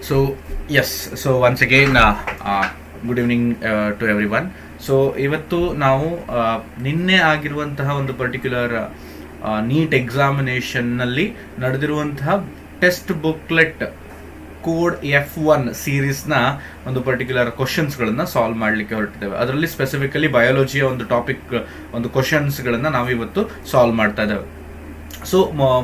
So yes, so once again good evening to everyone. So ಇವತ್ತು ನಾವು ನಿನ್ನೆ ಆಗಿರುವಂತಹ ಒಂದು ಪರ್ಟಿಕ್ಯುಲರ್ ನೀಟ್ ಎಕ್ಸಾಮಿನೇಷನ್ನಲ್ಲಿ ನಡೆದಿರುವಂತಹ ಟೆಸ್ಟ್ ಬುಕ್ಲೆಟ್ ಕೋಡ್ F1 ಸೀರೀಸ್ನ ಒಂದು ಪರ್ಟಿಕ್ಯುಲರ್ ಕ್ವಶನ್ಸ್ಗಳನ್ನು ಸಾಲ್ವ್ ಮಾಡಲಿಕ್ಕೆ ಹೊರಟಿದ್ದೇವೆ. ಅದರಲ್ಲಿ ಸ್ಪೆಸಿಫಿಕಲಿ ಬಯಾಲಜಿಯ ಒಂದು ಟಾಪಿಕ್ ಒಂದು ಕ್ವಶನ್ಸ್ಗಳನ್ನು ನಾವು ಇವತ್ತು ಸಾಲ್ವ್ ಮಾಡ್ತಾ ಇದ್ದೇವೆ. So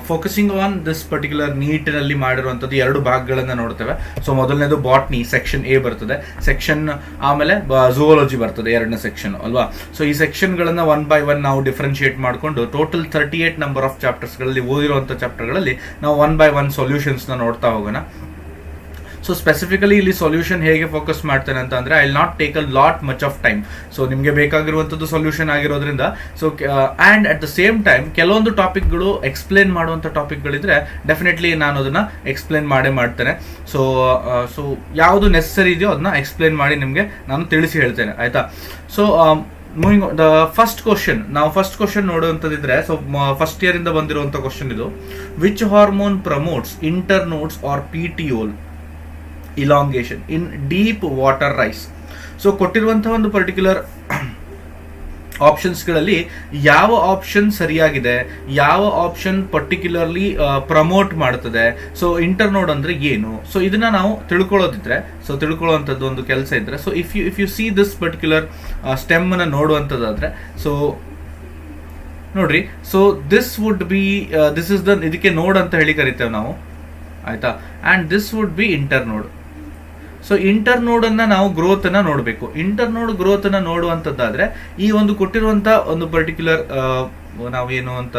focusing on this particular ನೀಟ್ನಲ್ಲಿ ಮಾಡಿರುವಂಥದ್ದು ಎರಡು ಭಾಗಗಳನ್ನು ನೋಡ್ತೇವೆ. ಸೊ ಮೊದಲನೇದು ಬಾಟ್ನಿ ಸೆಕ್ಷನ್ ಎ ಬರ್ತದೆ, ಸೆಕ್ಷನ್ ಆಮೇಲೆ ಝೂವಾಲಜಿ ಬರ್ತದೆ ಎರಡನೇ ಸೆಕ್ಷನ್ ಅಲ್ವಾ. ಸೊ ಈ ಸೆಕ್ಷನ್ಗಳನ್ನು 1 by 1 ನಾವು ಡಿಫ್ರೆನ್ಶಿಯೇಟ್ ಮಾಡಿಕೊಂಡು ಟೋಟಲ್ 38 ನಂಬರ್ ಆಫ್ ಚಾಪ್ಟರ್ಸ್ಗಳಲ್ಲಿ ಓದಿರುವಂಥ ಚಾಪ್ಟರ್ಗಳಲ್ಲಿ ನಾವು 1 by 1 ಸೊಲ್ಯೂಷನ್ಸ್ನ ನೋಡ್ತಾ ಹೋಗೋಣ. ಸೊ ಸ್ಪೆಸಿಫಿಕಲಿ ಇಲ್ಲಿ ಸೊಲ್ಯೂಷನ್ ಹೇಗೆ ಫೋಕಸ್ ಮಾಡ್ತೇನೆ ಅಂತ ಅಂದರೆ I will not take a lot much of time. So ನಿಮಗೆ ಬೇಕಾಗಿರುವಂಥದ್ದು ಸೊಲ್ಯೂಷನ್ ಆಗಿರೋದ್ರಿಂದ so and at the same time ಕೆಲವೊಂದು ಟಾಪಿಕ್ಗಳು ಎಕ್ಸ್ಪ್ಲೇನ್ ಮಾಡುವಂಥ ಟಾಪಿಕ್ಗಳಿದ್ರೆ ಡೆಫಿನೆಟ್ಲಿ ನಾನು ಅದನ್ನು ಎಕ್ಸ್ಪ್ಲೇನ್ ಮಾಡ್ತೇನೆ. ಸೊ ಯಾವುದು ನೆಸಸರಿ ಇದೆಯೋ ಅದನ್ನ ಎಕ್ಸ್ಪ್ಲೇನ್ ಮಾಡಿ ನಿಮಗೆ ನಾನು ತಿಳಿಸಿ ಹೇಳ್ತೇನೆ, ಆಯಿತಾ. So moving the first question, ನಾವು ಫಸ್ಟ್ ಕ್ವಶನ್ ನೋಡುವಂಥದ್ದಿದ್ರೆ ಸೊ ಫಸ್ಟ್ ಇಯರ್ ಇಂದ ಬಂದಿರುವಂಥ ಕ್ವಶನ್ ಇದು. Which hormone promotes internodes or PTOL elongation in deep water rice? So ಕೊಟ್ಟಿರುವಂತಹ ಒಂದು ಪರ್ಟಿಕ್ಯುಲರ್ ಆಪ್ಷನ್ಸ್ಗಳಲ್ಲಿ ಯಾವ ಆಪ್ಷನ್ ಸರಿಯಾಗಿದೆ, ಯಾವ ಆಪ್ಷನ್ ಪರ್ಟಿಕ್ಯುಲರ್ಲಿ ಪ್ರಮೋಟ್ ಮಾಡ್ತದೆ, ಸೊ ಇಂಟರ್ನೋಡ್ ಅಂದ್ರೆ ಏನು, ಸೊ ಇದನ್ನ ನಾವು ತಿಳ್ಕೊಳ್ಳೋದಿದ್ರೆ ಸೊ ತಿಳ್ಕೊಳ್ಳುವಂಥದ್ದು ಒಂದು ಕೆಲಸ ಇದ್ರೆ so if you see this particular ಸ್ಟೆಮ್ನ ನೋಡುವಂಥದ್ದಾದ್ರೆ ಸೊ ನೋಡ್ರಿ. So this would be this is the ಇದಕ್ಕೆ ನೋಡ್ ಅಂತ ಹೇಳಿ ಕರಿತೇವೆ ನಾವು, ಆಯ್ತಾ. And this would be internode. So internode ಅನ್ನ ನಾವು ಗ್ರೋತ್ ಅನ್ನ ನೋಡಬೇಕು. ಇಂಟರ್ನೋಡ್ ಗ್ರೋತ್ ಅನ್ನ ನೋಡುವಂತದ್ದಾದ್ರೆ ಈ ಒಂದು ಕೊಟ್ಟಿರುವಂತ ಒಂದು ಪರ್ಟಿಕ್ಯುಲರ್ ನಾವೇನು ಅಂತ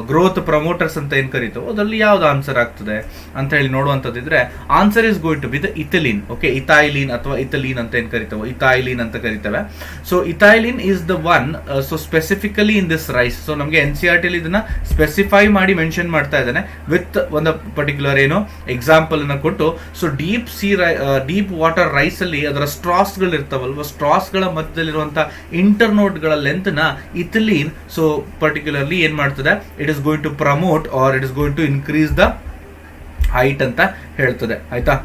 ಗ್ರೋತ್ ಪ್ರಮೋಟರ್ಸ್ ಅಂತ ಏನ್ ಕರಿತೇವೆ ಅದರಲ್ಲಿ ಯಾವ್ದು ಆನ್ಸರ್ ಆಗ್ತದೆ ಅಂತ ಹೇಳಿ ನೋಡುವಂತದ್ದಿದ್ರೆ answer is going to be the ethylene. Okay, ethylene ಅಥವಾ ಇಥಲೀನ್ ಅಂತ ಏನ್ ಕರಿತೇವೆ, ಇಥೈಲಿನ್ ಅಂತ ಕರಿತೇವೆ. So ethylene is the one. So specifically in this rice, so ನಮಗೆ NCERT ಇದನ್ನ ಸ್ಪೆಸಿಫೈ ಮಾಡಿ ಮೆನ್ಷನ್ ಮಾಡ್ತಾ ಇದ್ದಾನೆ ವಿತ್ ಒಂದು ಪರ್ಟಿಕ್ಯುಲರ್ ಏನು ಎಕ್ಸಾಂಪಲ್ ಅನ್ನ ಕೊಟ್ಟು. ಸೊ ಡೀಪ್ ವಾಟರ್ ರೈಸ್ ಅಲ್ಲಿ ಅದರ ಸ್ಟ್ರಾಸ್ ಗಳು ಇರ್ತಾವಲ್ವ, ಸ್ಟ್ರಾಸ್ ಗಳ ಮಧ್ಯದಲ್ಲಿರುವಂತಹ ಇಂಟರ್ನೋಡ್ ಗಳ ಲೆಂತ್ ನ ಇಥಿಲೀನ್ ಸೊ ಪರ್ಟಿಕ್ಯುಲರ್ಲಿ ಏನ್ ಮಾಡ್ತದೆ, it is going to promote or it is going to increase the height ಅಂತ ಹೇಳ್ತದೆ, ಆಯ್ತಾ.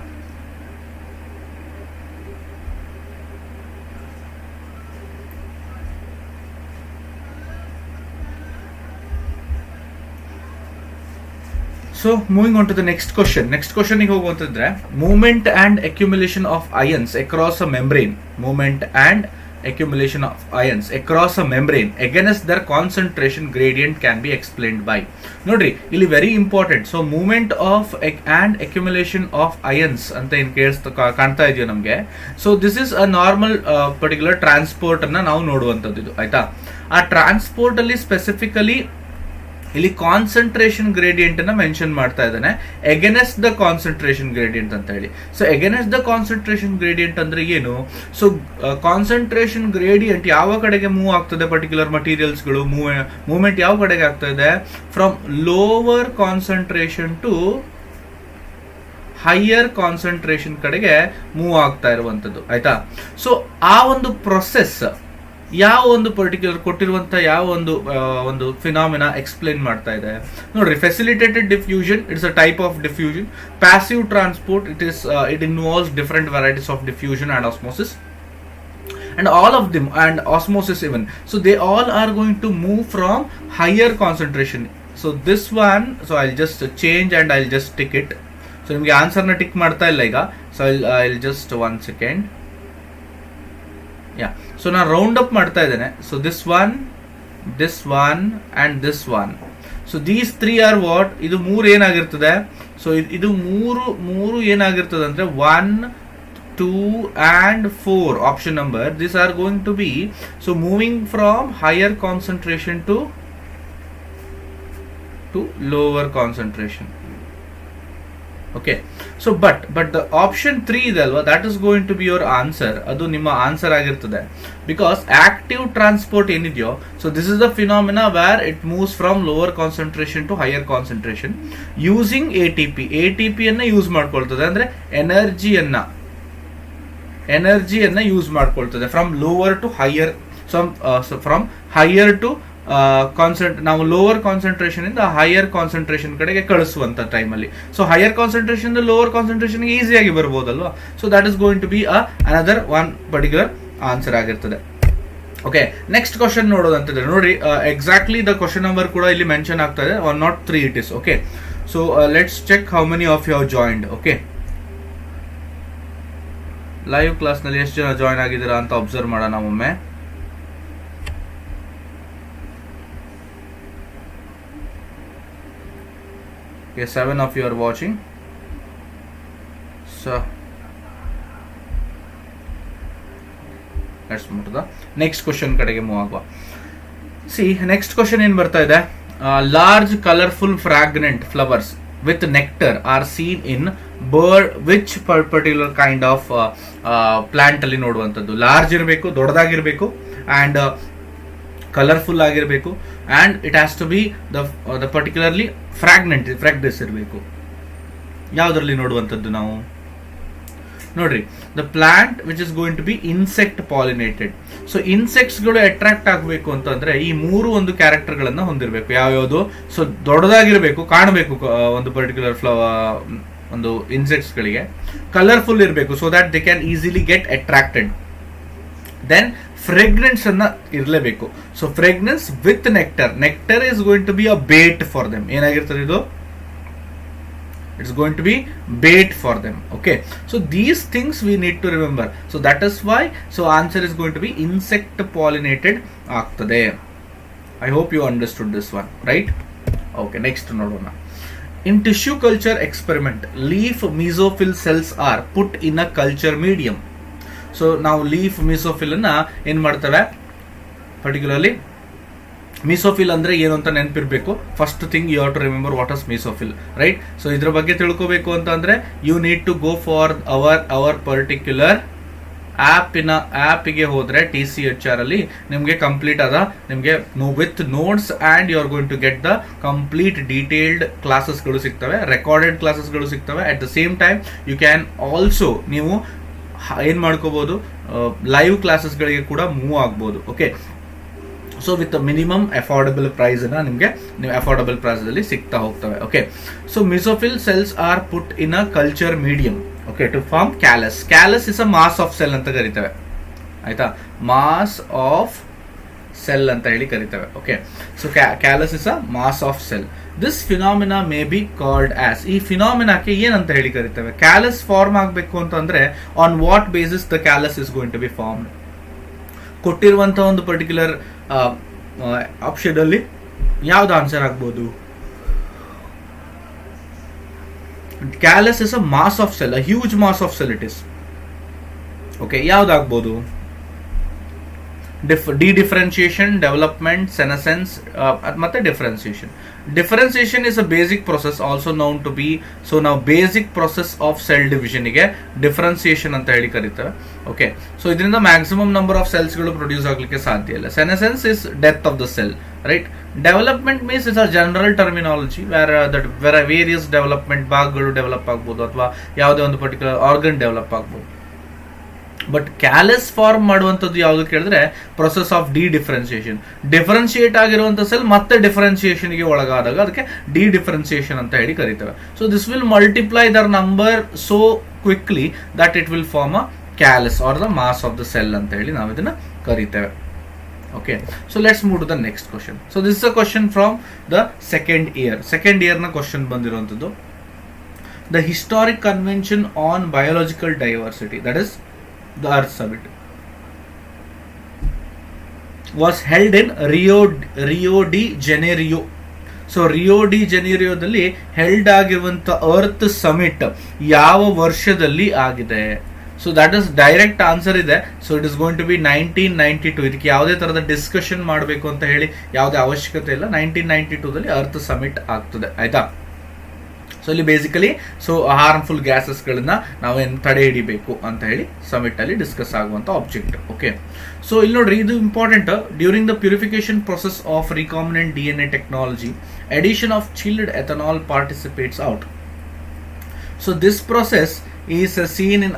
So moving on to the next question. Next question ಗೆ ಹೋಗುವಂತಿದ್ರೆ movement and accumulation of ions across a membrane. Movement and accumulation of ions across a membrane against their concentration gradient can be explained by. ನೋಡ್ರಿ ಇಲ್ಲಿ very important. So movement of and accumulation of ions ಅಂತ ಏನ್ ಕಾಣ್ತಾ ಇದೆಯೋ ನಮಗೆ. So this is a normal particular transport ಅನ್ನ ನಾವು ನೋಡುವಂಥದ್ದು ಇದು, ಆಯ್ತಾ. ಆ ಟ್ರಾನ್ಸ್ಪೋರ್ಟ್ ಅಲ್ಲಿ ಸ್ಪೆಸಿಫಿಕಲಿ ಇಲ್ಲಿ ಕಾನ್ಸಂಟ್ರೇಷನ್ ಗ್ರೇಡಿಯಂಟ್ ಅನ್ನ ಮೆನ್ಷನ್ ಮಾಡ್ತಾ ಇದ್ದಾನೆ, ಎಗೇನೆಸ್ಟ್ ದ ಕಾನ್ಸಂಟ್ರೇಷನ್ ಗ್ರೇಡಿಯಂಟ್ ಅಂತ ಹೇಳಿ. So against the concentration gradient ಅಂದ್ರೆ ಏನು? ಸೊ ಕಾನ್ಸಂಟ್ರೇಷನ್ ಗ್ರೇಡಿಯಂಟ್ ಯಾವ ಕಡೆಗೆ ಮೂವ್ ಆಗ್ತದೆ, ಪರ್ಟಿಕ್ಯುಲರ್ ಮಟೀರಿಯಲ್ಸ್ಗಳು ಮೂವ್ಮೆಂಟ್ ಯಾವ ಕಡೆಗೆ ಆಗ್ತಾ ಇದೆ, from lower concentration to higher concentration ಕಡೆಗೆ ಮೂವ್ ಆಗ್ತಾ ಇರುವಂತದ್ದು, ಆಯ್ತಾ. ಸೊ ಆ ಒಂದು ಪ್ರೊಸೆಸ್ ಯಾವ ಒಂದು ಪರ್ಟಿಕ್ಯುಲರ್ ಕೊಟ್ಟಿರುವಂತ ಯಾವ ಒಂದು ಫಿನಾಮಿನಾ ಎಕ್ಸ್ಪ್ಲೇನ್ ಮಾಡ್ತಾ ಇದೆ ನೋಡ್ರಿ. Facilitated diffusion, it's a type of diffusion. Passive transport, it involves different varieties of diffusion and osmosis and all of them and osmosis even. So they all are going to move from higher concentration. So this one, so I'll just change and I'll just tick it. So ನಿಮಗೆ answer ನ tick ಮಾಡ್ತಾ ಇಲ್ಲ ಈಗ. So I'll just 1 second. Yeah, so ನಾನು round up ಮಾಡ್ತಾ ಇದ್ದೇನೆ. So this one and this one. So these 3 are what, ಇದು 3 ಏನಾಗಿರ್ತದೆ, so ಇದು ಮೂರು ಏನಾಗಿರ್ತದೆ ಅಂದ್ರೆ 1, 2 and 4 option number. This are going to be so moving from higher concentration to lower concentration. Okay, so but the option 3 ಇದೆ ಅಲ್ವಾ, that is going to be your answer. ಅದು ನಿಮ್ಮ answer ಆಗಿರ್ತದೆ. Because active transport ಏನಿದೆಯೋ, so this is the phenomena where it moves from lower concentration to higher concentration using ATP ಅನ್ನ use ಮಾಡ್ಕೊಳ್ತದೆ. ಅಂದ್ರೆ ಎನರ್ಜಿಯನ್ನ ಯೂಸ್ ಮಾಡ್ಕೊಳ್ತದೆ from lower to higher, from higher to ನಾವು ಲೋವರ್ ಕಾನ್ಸಂಟ್ರೇಷನ್ ಇಂದ higher concentration ಕಡೆಗೆ ಕಳಿಸುವಂತ ಟೈಮಲ್ಲಿ. So higher concentration lower concentration ಈಸಿಯಾಗಿ ಬರ್ಬೋದಲ್ವಾ. So that is going to be another one particular answer ಆಗಿರ್ತದೆ. ಓಕೆ, ನೆಕ್ಸ್ಟ್ ಕ್ವಶನ್ ನೋಡೋದಂತಿದ್ರೆ ನೋಡಿ, ಎಕ್ಸಾಕ್ಟ್ಲಿ ದ ಕ್ವಶನ್ ನಂಬರ್ ಕೂಡ ಇಲ್ಲಿ ಮೆನ್ಷನ್ ಆಗ್ತಾ ಇದೆ, 103 it is. Okay, so let's check how many of you have joined. Okay, live class ನಲ್ಲಿ ಎಷ್ಟು ಜನ ಜಾಯಿನ್ ಆಗಿದ್ದೀರಾ ಅಂತ ಅಬ್ಸರ್ವ್ ಮಾಡೋಣ ಒಮ್ಮೆ. Okay, 7 of you are watching. So let's move to the next question ಕಡೆಗೆ ಮೂವ್ ಆಗುವ. ಸಿ ನೆಕ್ಸ್ಟ್ ಕ್ವಶನ್ ಏನ್ ಬರ್ತಾ ಇದೆ, large colourful fragrant flowers with nectar are seen in bird which particular kind of plant ಅಲ್ಲಿ ನೋಡುವಂಥದ್ದು. Large ಇರಬೇಕು, ದೊಡ್ಡದಾಗಿರ್ಬೇಕು, and colourful ಆಗಿರಬೇಕು, and it has to be the particularly fragrance ಇರಬೇಕು. ಯಾವ್ದ್ರಲ್ಲಿ ನೋಡುವಂಥದ್ದು ನಾವು ನೋಡ್ರಿ, the plant which is going to be insect pollinated. So ಇನ್ಸೆಕ್ಟ್ಸ್ಗಳು ಅಟ್ರಾಕ್ಟ್ ಆಗಬೇಕು ಅಂತಂದ್ರೆ ಈ ಮೂರು ಒಂದು ಕ್ಯಾರೆಕ್ಟರ್ ಗಳನ್ನ ಹೊಂದಿರಬೇಕು. ಯಾವ್ಯಾವುದು? ಸೊ ದೊಡ್ಡದಾಗಿರ್ಬೇಕು, ಕಾಣಬೇಕು ಒಂದು ಪರ್ಟಿಕ್ಯುಲರ್ ಒಂದು ಇನ್ಸೆಕ್ಟ್ಸ್ ಗಳಿಗೆ, ಕಲರ್ಫುಲ್ ಇರಬೇಕು so that they can easily get attracted, then fragrance ಅನ್ನ ಇರಲೇಬೇಕು. So fragrance with nectar is going to be a bait for them. ಏನಾಗಿರ್ತದೆ ಇದು? It's going to be bait for them. Okay, so these things we need to remember. So that is why, so answer is going to be insect pollinated ಆಗ್ತದೆ. I hope you understood this one, right? Okay, next ನೋಡೋಣ. In tissue culture experiment, leaf mesophyll cells are put in a culture medium. So ನಾವು leaf mesophyll ಅನ್ನ ಏನ್ ಮಾಡ್ತೇವೆ, particularly mesophyll ಅಂದ್ರೆ ಏನು ಅಂತ ನೆನಪಿರ್ಬೇಕು. First thing you have to remember what is mesophyll, right? So ಇದ್ರ ಬಗ್ಗೆ ತಿಳ್ಕೋಬೇಕು ಅಂತಂದ್ರೆ you need to go for our particular ಆ್ಯಪಿಗೆ ಹೋದ್ರೆ tchr ಅಲ್ಲಿ ನಿಮಗೆ ಕಂಪ್ಲೀಟ್ ಆದ ನಿಮಗೆ with notes and you are going to get the complete detailed ಕ್ಲಾಸಸ್ಗಳು ಸಿಗ್ತವೆ, ರೆಕಾರ್ಡೆಡ್ ಕ್ಲಾಸಸ್ಗಳು ಸಿಗ್ತವೆ. At the same time you can also ನೀವು ಏನ್ ಮಾಡ್ಕೋಬಹುದು, ಲೈವ್ ಕ್ಲಾಸಸ್ಗಳಿಗೆ ಕೂಡ ಮೂವ್ ಆಗ್ಬೋದು. Okay, so with minimum affordable price ಅನ್ನ ನಿಮಗೆ ನೀವು ಅಫೋರ್ಡಬಲ್ ಪ್ರೈಸ್ ಅಲ್ಲಿ ಸಿಗ್ತಾ ಹೋಗ್ತವೆ. Okay, so mesophyll cells are put in a culture medium, okay, to form callus. Callus is a mass of cell ಅಂತ ಕರಿತೇವೆ, ಆಯ್ತಾ? ಮಾಸ್ ಆಫ್ ಸೆಲ್ ಅಂತ ಹೇಳಿ ಕರಿತೇವೆ. Okay, so callus is a mass of cell. This phenomena may be called as. ಈ ಫಿನಾಮಿನಾಕ್ಕೆ ಏನಂತ ಹೇಳಿ ಕರಿತೇವೆ? ಕ್ಯಾಲಸ್ ಫಾರ್ಮ್ ಆಗಬೇಕು ಅಂತಂದ್ರೆ on what basis the callus is going to B formed. ಕೊಟ್ಟಿರುವಂತಹ ಒಂದು ಪರ್ಟಿಕ್ಯುಲರ್ ಆಪ್ಷನ್ ಅಲ್ಲಿ ಯಾವ್ದು ಆನ್ಸರ್ ಆಗ್ಬೋದು? Callus is a mass of cell, a huge mass of cell it is. Okay, ಯಾವ್ದಾಗ್ಬೋದು? ಡಿಫರೆನ್ಶಿಯೇಷನ್, ಡೆವಲಪ್ಮೆಂಟ್, ಸೆನೆಸೆನ್ಸ್ ಮತ್ತೆ differentiation. Differentiation is a basic process also known to be. So ನಾವು basic process of cell division ಗೆ differentiation ಅಂತ ಹೇಳಿ ಕರೀತೇವೆ. Okay, ಸೊ ಇದರಿಂದ maximum number of cells ಗಳು ಪ್ರೊಡ್ಯೂಸ್ ಆಗ್ಲಿಕ್ಕೆ ಸಾಧ್ಯ ಇಲ್ಲ. Senescence is death of the cell, right? Development means is a general terminology where various development ಭಾಗಗಳು ಡೆವಲಪ್ ಆಗ್ಬೋದು ಅಥವಾ ಯಾವುದೇ ಒಂದು ಪರ್ಟಿಕ್ಯುಲರ್ ಆರ್ಗನ್ ಡೆವಲಪ್ ಆಗ್ಬೋದು. ಬಟ್ ಕ್ಯಾಲಸ್ ಫಾರ್ಮ್ ಮಾಡುವಂಥದ್ದು ಯಾವುದು ಕೇಳಿದ್ರೆ ಪ್ರೊಸೆಸ್ ಆಫ್ ಡಿಫರೆನ್ಸಿಯೇಷನ್. ಡಿಫರೆನ್ಶಿಯೇಟ್ ಆಗಿರುವಂಥ ಸೆಲ್ ಮತ್ತೆ ಡಿಫರೆನ್ಸಿಯೇಷನ್ ಗೆ ಒಳಗಾದಾಗ ಅದಕ್ಕೆ ಡಿಫರೆನ್ಸಿಯೇಷನ್ ಅಂತ ಹೇಳಿ ಕರೀತೇವೆ. So this will multiply their number so quickly that it will form a callus or the mass of the cell ಅಂತ ಹೇಳಿ ನಾವು ಇದನ್ನ ಕರೀತೇವೆ. Okay, so let's move to the next question. So this is a question from the second year ನ question ಬಂದಿರುವಂಥದ್ದು. The historic convention on biological diversity, that is the Earth Summit, was held in Rio de Janeiro. So Rio de ಜೆನೇರಿಯೋದಲ್ಲಿ held ಆಗಿರುವಂತ Earth Summit ಯಾವ ವರ್ಷದಲ್ಲಿ ಆಗಿದೆ? So that is direct answer ಇದೆ. So it is going to be 1992. ಇದಕ್ಕೆ ಯಾವುದೇ ತರದ discussion ಮಾಡಬೇಕು ಅಂತ ಹೇಳಿ ಯಾವುದೇ ಅವಶ್ಯಕತೆ ಇಲ್ಲ. 1992ದಲ್ಲಿ ಅರ್ತ್ ಸಮಿಟ್ ಆಗ್ತದೆ, ಆಯ್ತಾ? ಸೊ ಇಲ್ಲಿ ಬೇಸಿಕಲಿ ಸೊ ಹಾರ್ಮ್ಫುಲ್ ಗ್ಯಾಸಸ್ ಗಳನ್ನ ನಾವೇನು ತಡೆ ಹಿಡಿಬೇಕು ಅಂತ ಹೇಳಿ ಸಮಿಟ್ ಅಲ್ಲಿ ಡಿಸ್ಕಸ್ ಆಗುವಂತ ಆಬ್ಜೆಕ್ಟ್. ಓಕೆ, ಸೊ ಇಲ್ಲಿ ನೋಡ್ರಿ, ಇದು important. During the purification process of recombinant DNA technology, addition of chilled ethanol participates out. So this process is seen in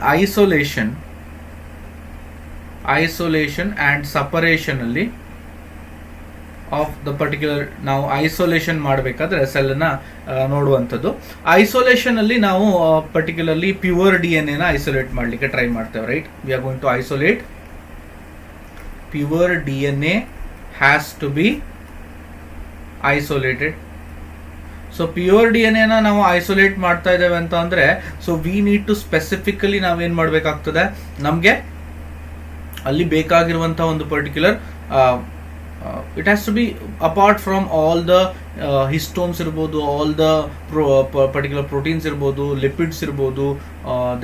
isolation and separation ಅಲ್ಲಿ ಆಫ್ ದ ಪರ್ಟಿಕ್ಯುಲರ್ ನಾವು isolation ಮಾಡಬೇಕಾದ್ರೆ ಸೆಲ್ನ ನೋಡುವಂಥದ್ದು. Isolation ಅಲ್ಲಿ ನಾವು ಪರ್ಟಿಕ್ಯುಲರ್ಲಿ ಪ್ಯೂರ್ DNA ನ isolate ಮಾಡಲಿಕ್ಕೆ try ಮಾಡ್ತೇವೆ, right. We are going to isolate pure DNA has to be isolated. So pure DNA ನ ನಾವು ಐಸೋಲೇಟ್ ಮಾಡ್ತಾ ಇದ್ದೇವೆ ಅಂತ ಅಂದ್ರೆ, so we need to specifically ನಾವೇನ್ ಮಾಡಬೇಕಾಗ್ತದೆ, ನಮಗೆ ಅಲ್ಲಿ ಬೇಕಾಗಿರುವಂತಹ ಒಂದು particular it has to be apart from all the histones ಇರ್ಬೋದು, ಆಲ್ ದ ಪರ್ಟಿಕ್ಯುಲರ್ ಪ್ರೋಟೀನ್ಸ್ ಇರ್ಬೋದು, ಲಿಪಿಡ್ಸ್ ಇರ್ಬೋದು,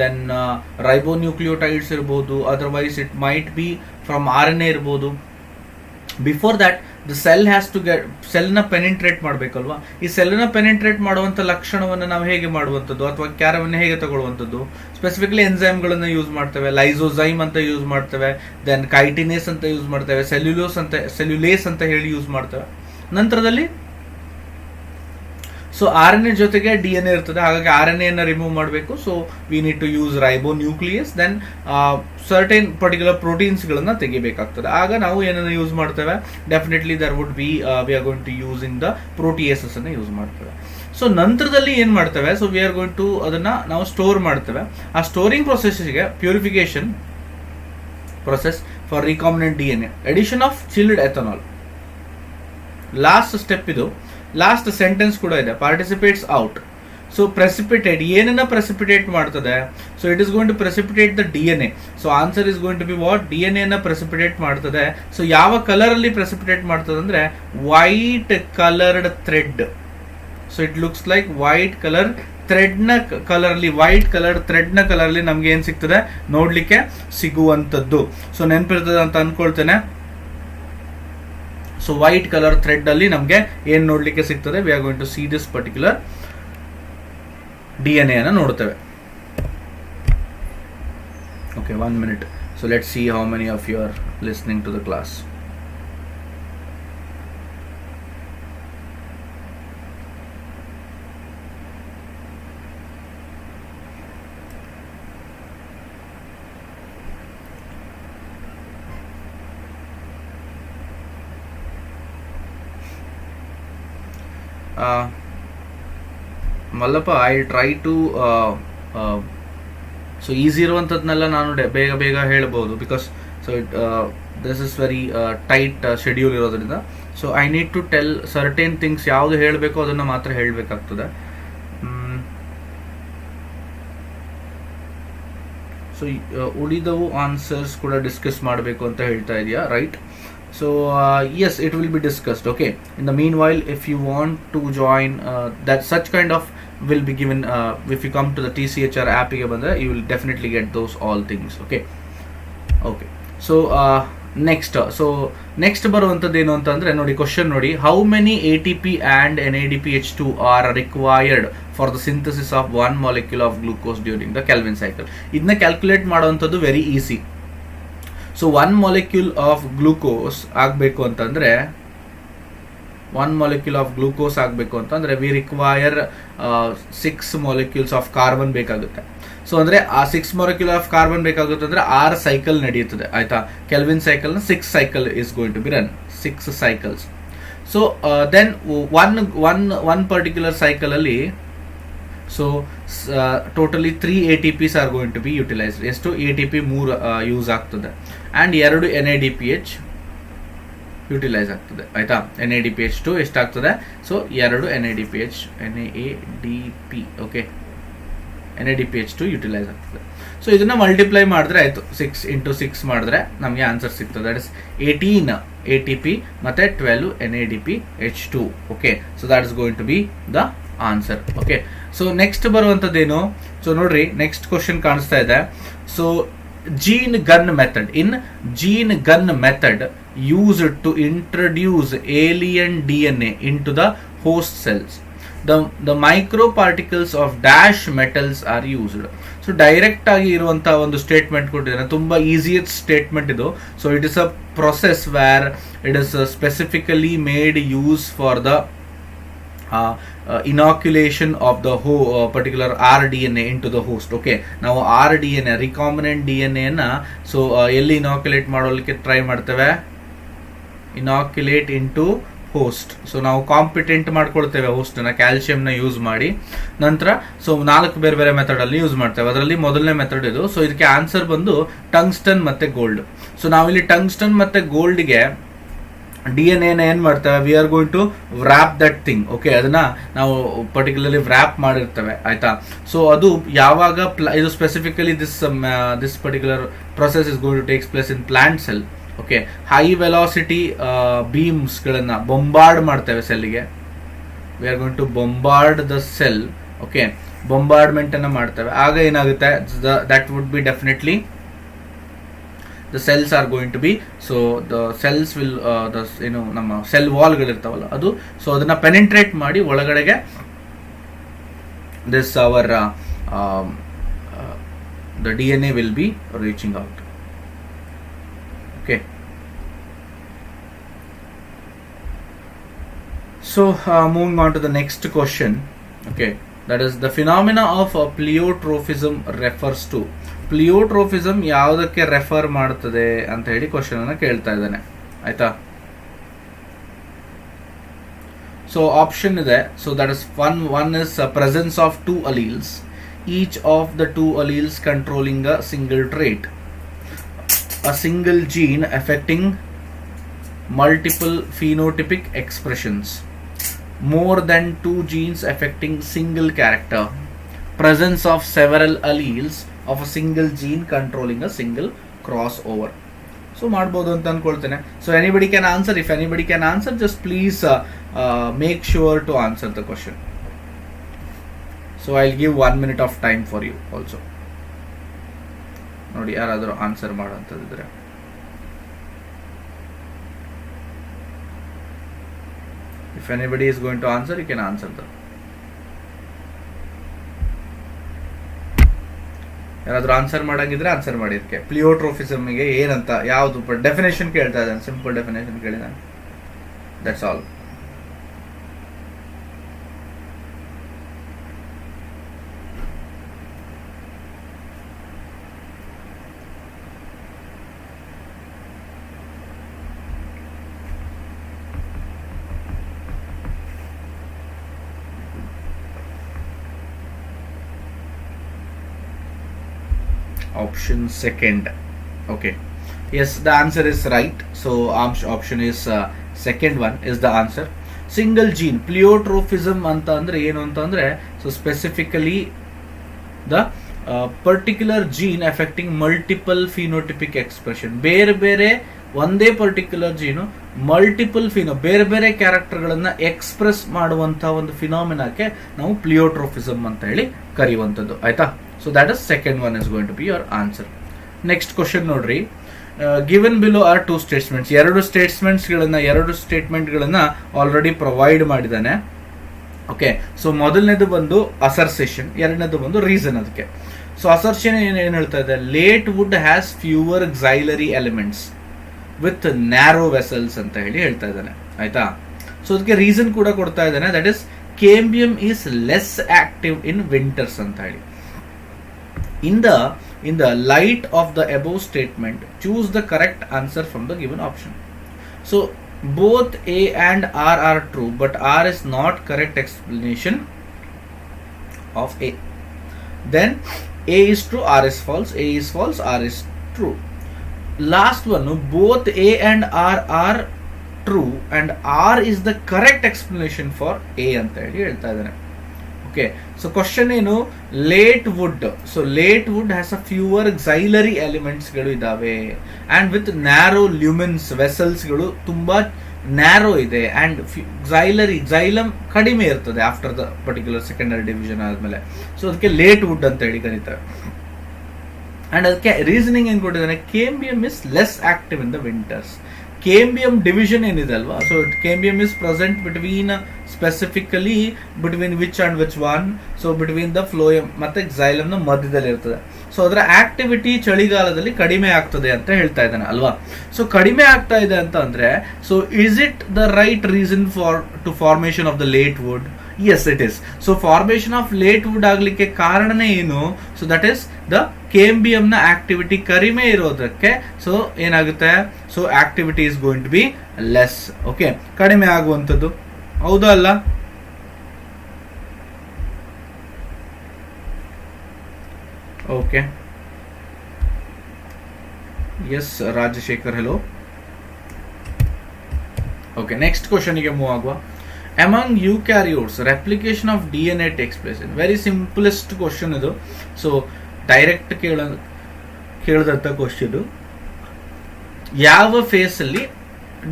ದೆನ್ ರೈಬೋನ್ಯೂಕ್ಲಿಯೋಟೈಡ್ಸ್ ಇರ್ಬೋದು, otherwise it might be from RNA ಇರ್ಬೋದು. Before that the cell has to get, ಸೆಲ್ನ ಪೆನಿಟ್ರೇಟ್ ಮಾಡಬೇಕಲ್ವಾ. ಈ ಸೆಲ್ನ penetrate ಮಾಡುವಂಥ ಲಕ್ಷಣವನ್ನು ನಾವು ಹೇಗೆ ಮಾಡುವಂಥದ್ದು ಅಥವಾ ಕ್ಯಾರವನ್ನು ಹೇಗೆ ತಗೊಳ್ಳುವಂಥದ್ದು, ಸ್ಪೆಸಿಫಿಕಲಿ ಎನ್ಸೈಮ್ಗಳನ್ನು ಯೂಸ್ ಮಾಡ್ತೇವೆ, ಲೈಸೋಸೈಮ್ ಅಂತ ಯೂಸ್ ಮಾಡ್ತೇವೆ, ದೆನ್ ಕೈಟಿನೇಸ್ ಅಂತ ಯೂಸ್ ಮಾಡ್ತೇವೆ, ಸೆಲ್ಯುಲೇಸ್ ಅಂತ ಹೇಳಿ ಯೂಸ್ ಮಾಡ್ತೇವೆ. ನಂತರದಲ್ಲಿ ಸೊ RNA ಜೊತೆಗೆ DNA ಇರ್ತದೆ, ಹಾಗಾಗಿ RNA ಅನ್ನ ರಿಮೂವ್ ಮಾಡಬೇಕು. So we need to use ribonuclease, then certain particular proteins ಗಳನ್ನ ತೆಗಿಬೇಕಾಗ್ತದೆ. ಆಗ ನಾವು ಏನನ್ನ ಯೂಸ್ ಮಾಡ್ತೇವೆ, definitely there would be we are going to using the proteases ಅನ್ನ ಯೂಸ್ ಮಾಡ್ತೇವೆ. ಸೊ ನಂತರದಲ್ಲಿ ಏನ್ ಮಾಡ್ತೇವೆ, so we are going to ಅದನ್ನ ನಾವು ಸ್ಟೋರ್ ಮಾಡ್ತೇವೆ. ಆ ಸ್ಟೋರಿಂಗ್ ಪ್ರೊಸೆಸ್ಗೆ purification process for recombinant DNA, addition of chilled ethanol. Last step ಇದು, ಲಾಸ್ಟ್ ಸೆಂಟೆನ್ಸ್ ಕೂಡ ಇದೆ, ಪಾರ್ಟಿಸಿಪೇಟ್ಸ್ ಔಟ್. ಸೊ ಪ್ರೆಸಿಪಿಟೇಟ್ ಏನನ್ನ ಪ್ರೆಸಿಪಿಟೇಟ್ ಮಾಡ್ತದೆ, so it is going to precipitate the DNA. So answer is going to be what, DNA ನ precipitate ಮಾಡ್ತದೆ. So ಯಾವ colour ಅಲ್ಲಿ precipitate ಮಾಡ್ತದೆ ಅಂದ್ರೆ white coloured thread. So it looks like white colour thread ನ colour ಅಲ್ಲಿ, white colour thread ನ colour ಅಲ್ಲಿ ನಮ್ಗೆ ಏನ್ ಸಿಗ್ತದೆ ನೋಡ್ಲಿಕ್ಕೆ ಸಿಗುವಂತದ್ದು. ಸೊ ನೆನಪಿರ್ತದೆ ಅಂತ ಅನ್ಕೊಳ್ತೇನೆ. ಸೊ ವೈಟ್ ಕಲರ್ ಥ್ರೆಡ್ ಅಲ್ಲಿ ನಮಗೆ ಏನ್ ನೋಡ್ಲಿಕ್ಕೆ ಸಿಗ್ತದೆ, we are going to see this particular DNA ಅನ್ನು ನೋಡ್ತೇವೆ. Okay, 1 minute. So let's see how many of you are listening to the class. Mallappa, I try to so easy ಇರುವಂಥದ್ನೆಲ್ಲ ನಾನು ಬೇಗ ಬೇಗ ಹೇಳ್ಬೋದು, because so this is very tight schedule ಇರೋದ್ರಿಂದ. So I need to tell certain things, ಯಾವುದು ಹೇಳಬೇಕೋ ಅದನ್ನು ಮಾತ್ರ ಹೇಳಬೇಕಾಗ್ತದೆ. ಸೊ ಉಳಿದವು ಆನ್ಸರ್ಸ್ ಕೂಡ ಡಿಸ್ಕಸ್ ಮಾಡಬೇಕು ಅಂತ ಹೇಳ್ತಾ ಇದೆಯಾ, right? So yes, it will be discussed. Okay, in the meanwhile, if you want to join that such kind of will be given if you come to the tchr app ಗೆ ಬಂದ್ರೆ you will definitely get those all things. Okay. So next ಬರುವಂತದ್ದು ಏನು ಅಂತಂದ್ರೆ ನೋಡಿ, question ನೋಡಿ, how many ATP and NADPH2 are required for the synthesis of one molecule of glucose during the Calvin cycle. ಇದನ್ನ calculate ಮಾಡುವಂತದ್ದು very easy. So 1 molecule of glucose ಆಗಬೇಕು ಅಂತಂದ್ರೆ, 1 molecule of glucose ಆಗಬೇಕು ಅಂತಂದ್ರೆ we require 6 molecules of carbon ಬೇಕಾಗುತ್ತೆ. So ಅಂದ್ರೆ ಆ 6 molecule of carbon ಬೇಕಾಗುತ್ತೆ ಅಂದ್ರೆ 6 ಸೈಕಲ್ ನಡೆಯುತ್ತದೆ, ಆಯ್ತಾ? ಕೆಲ್ವಿನ್ ಸೈಕಲ್ ನ 6 cycle is going to be run, 6 cycles. So then one particular cycle ಅಲ್ಲಿ so totally 3 ATPs are going to be utilised. ಎಷ್ಟು ATP 3 ಯೂಸ್ ಆಗ್ತದೆ, ಆ್ಯಂಡ್ 2 NADPH ಯುಟಿಲೈಸ್ ಆಗ್ತದೆ, ಆಯ್ತಾ? NADPH2 ಎಷ್ಟಾಗ್ತದೆ? So 2 NADPH NADP okay, NADPH2 utilise ಆಗ್ತದೆ. So ಇದನ್ನ multiply ಮಾಡಿದ್ರೆ ಆಯ್ತು, 6 into 6 ಮಾಡಿದ್ರೆ ನಮಗೆ ಆನ್ಸರ್ ಸಿಗ್ತದೆ. ದಟ್ ಇಸ್ 18 ATP ಮತ್ತೆ 12 NADPH2. Okay, so that is going to be the answer. Okay, so next ಬರುವಂತದ್ದೇನು? ಸೊ ನೋಡ್ರಿ, ನೆಕ್ಸ್ಟ್ ಕ್ವಶನ್ ಕಾಣಿಸ್ತಾ ಇದೆ. So gene gun method, in gene gun method used to introduce alien DNA into the host cells, the microparticles of dash metals are used. So direct ಆಗಿ ಇರುವಂತಹ ಒಂದು statement ಕೊಟ್ಟಿದ್ದಾನೆ, ತುಂಬಾ easiest statement ಇದು. So it is a process where it is specifically made use for the inoculation of the particular rDNA into the host. Okay, ನಾವು rDNA recombinant DNA ನ so ಎಲ್ಲಿ ಇನಾಕ್ಯುಲೇಟ್ ಮಾಡೋಲಿಕ್ಕೆ try ಮಾಡ್ತೇವೆ? ಇನಾಕ್ಯುಲೇಟ್ ಇಂಟು ಹೋಸ್ಟ್. ಸೊ ನಾವು competent ಮಾಡ್ಕೊಳ್ತೇವೆ ಹೋಸ್ಟ್ನ, ಕ್ಯಾಲ್ಸಿಯಂನ use ಮಾಡಿ. ನಂತರ so 4 ಬೇರೆ ಬೇರೆ method ಅಲ್ಲಿ ಯೂಸ್ ಮಾಡ್ತೇವೆ. ಅದರಲ್ಲಿ ಮೊದಲನೇ ಮೆಥಡ್ ಇದು. ಸೊ ಇದಕ್ಕೆ ಆನ್ಸರ್ ಬಂದು ಟಂಗ್ಸ್ಟನ್ ಮತ್ತೆ ಗೋಲ್ಡ್. ಸೊ ನಾವಿಲ್ಲಿ ಟಂಗ್ಸ್ಟನ್ ಮತ್ತೆ ಗೋಲ್ಡ್ಗೆ DNA ಏನ್ ಮಾಡ್ತೇವೆ, we are going to wrap that thing. Okay, ಅದನ್ನ ನಾವು ಪರ್ಟಿಕ್ಯುಲರ್ಲಿ ವ್ರಾಪ್ ಮಾಡಿರ್ತೇವೆ, ಆಯ್ತಾ. ಸೊ ಅದು ಯಾವಾಗ ಇದು specifically this particular process is going to takes place in plant cell. Okay, high velocity beams ಗಳನ್ನ ಬೊಂಬಾರ್ಡ್ ಮಾಡ್ತೇವೆ ಸೆಲ್ಗೆ. We are going to bombard the cell. Okay, bombardment ಅನ್ನ ಮಾಡ್ತೇವೆ. ಆಗ ಏನಾಗುತ್ತೆ, that would be definitely the cells are going to be, so the cells will ನಮ್ಮ cell wall ಗಳಿರ್ತಾವಲ್ಲ ಅದು, so ಅದನ್ನ ಪೆನೆಟ್ರೇಟ್ ಮಾಡಿ ಒಳಗಡೆಗೆ this our the DNA will be reaching out. Okay, so moving on to the next question. Okay, that is the phenomena of pleiotropism refers to. ಪ್ಲಿಯೋಟ್ರೋಫಿಸಮ್ ಯಾವುದಕ್ಕೆ refer ಮಾಡುತ್ತದೆ ಅಂತ ಹೇಳಿ question ಅನ್ನ ಕೇಳ್ತಾ ಇದ್ದಾನೆ, ಆಯ್ತಾ. ಸೊ ಆಪ್ಷನ್ ಇದೆ. So that is one is presence of 2 alleles, each of the 2 alleles controlling a single trait, a single gene affecting multiple phenotypic expressions, more than 2 genes affecting single character, presence of several alleles of a single gene controlling a single crossover. So ಮಾಡಬಹುದು ಅಂತ ಅನ್ಕೊಳ್ತೇನೆ. So anybody can answer. If anybody can answer, just please make sure to answer the question. So I'll give 1 minute of time for you also. ನೋಡಿ ಯಾರಾದರೂ answer ಮಾಡೋಂಥದ್ದಿದ್ರೆ. If anybody is going to answer, you can answer them. ಯಾರಾದ್ರೂ answer ಮಾಡಂಗಿದ್ರೆ answer ಮಾಡಿ. ಇದಕ್ಕೆ ಪ್ಲಿಯೋಟ್ರೋಫಿಸಮ್ಗೆ ಏನಂತ ಯಾವುದು definition ಕೇಳ್ತಾ ಇದ್ದಾನೆ, ಸಿಂಪಲ್ ಡೆಫಿನೇಷನ್ ಕೇಳಿದಾನೆ. That's all. Option second. Okay, yes, the answer is right. So option is second one is the answer. Single gene pleiotropism anta andre enu anta andre, so specifically the particular gene affecting multiple phenotypic expression. ಬೇರೆ ಒಂದೇ particular ಜೀನು multiple ಬೇರೆ ಬೇರೆ character ಗಳನ್ನ express ಮಾಡುವಂತಹ ಒಂದು ಫಿನಾಮಿನಾಕ್ಕೆ ನಾವು ಪ್ಲಿಯೋಟ್ರೋಫಿಸಮ್ ಅಂತ ಹೇಳಿ ಕರೆಯುವಂಥದ್ದು, ಆಯ್ತಾ. So that is second one is going to be your answer. Next question ನೋಡ್ರಿ. Given below are 2 statements. 2 statement ಗಳನ್ನ ಆಲ್ರೆಡಿ ಪ್ರೊವೈಡ್ ಮಾಡಿದ್ದಾನೆ. ಓಕೆ, ಸೊ ಮೊದಲನೇದು ಬಂದು ಅಸರ್ಸೇಷನ್, ಎರಡನೇದು ಬಂದು ರೀಸನ್. ಅದಕ್ಕೆ ಸೊ ಅಸರ್ಷನ್ ಏನ್ ಹೇಳ್ತಾ ಇದೆ, late wood has fewer xylary elements with narrow vessels ಅಂತ ಹೇಳಿ ಹೇಳ್ತಾ ಇದ್ದಾನೆ, ಆಯ್ತಾ. ಸೊ ಅದಕ್ಕೆ ರೀಸನ್ ಕೂಡ ಕೊಡ್ತಾ ಇದ್ದಾನೆ. That is cambium is less active in winters ಅಂತ ಹೇಳಿ. In the light of the above statement, choose the correct answer from the given option. So both A and R are true, but R is not correct explanation of A. Then A is true, R is false. A is false, R is true. Last one, both A and R are true and R is the correct explanation for A ಅಂತ ಹೇಳಿ ಹೇಳ್ತಾ ಇದ್ದಾನೆ. Okay, so question ಏನು, late wood. So late wood has a fewer xylary elements ಗಳು ಇದಾವೆ and with narrow lumens, vessels ಗಳು ತುಂಬಾ narrow ಇದೆ ಅಂಡ್ xylem ಕಡಿಮೆ ಇರ್ತದೆ after the particular secondary division ಆದ್ಮೇಲೆ. ಸೊ ಅದಕ್ಕೆ ಲೇಟ್ ವುಡ್ ಅಂತ ಹೇಳಿ ಕರೀತಾರೆ. ಅಂಡ್ ಅದಕ್ಕೆ ರೀಸನಿಂಗ್ ಏನ್ ಕೊಟ್ಟಿದ್ದಾನೆ, cambium is less active in the winters. cambium division ಏನಿದೆ ಅಲ್ವಾ, so cambium is present between specifically between which and which one, so between the phloem ಮತ್ತೆ xylem ನ ಮಧ್ಯದಲ್ಲಿ ಇರ್ತದೆ. ಸೊ ಅದರ ಆಕ್ಟಿವಿಟಿ ಚಳಿಗಾಲದಲ್ಲಿ ಕಡಿಮೆ ಆಗ್ತದೆ ಅಂತ ಹೇಳ್ತಾ ಇದ್ದಾನೆ ಅಲ್ವಾ. ಸೊ ಕಡಿಮೆ ಆಗ್ತಾ ಇದೆ ಅಂತ ಅಂದ್ರೆ, so is it the right reason for to formation of the late wood? Yes, it is. So formation of late wood ಆಗ್ಲಿಕ್ಕೆ ಕಾರಣನೇ ಏನು? So that is the KMBM ನ ಆಕ್ಟಿವಿಟಿ ಕಡಿಮೆ ಇರೋದಕ್ಕೆ ಸೊ ಏನಾಗುತ್ತೆ, so activity is going to be less. Okay, ಕಡಿಮೆ ಆಗುವಂಥದ್ದು, ಹೌದಾ ಅಲ್ಲ? Okay, yes Rajashekar, hello. Okay, next ಕ್ವಶನ್ಗೆ ಮೂವ್ ಆಗುವ. Among eukaryotes, replication of DNA takes place. Very simplest question ಇದು. ಸೊ ಡೈರೆಕ್ಟ್ ಕೇಳಿದಂಥ ಕ್ವಶನ್, ಯಾವ ಫೇಸ್ ಅಲ್ಲಿ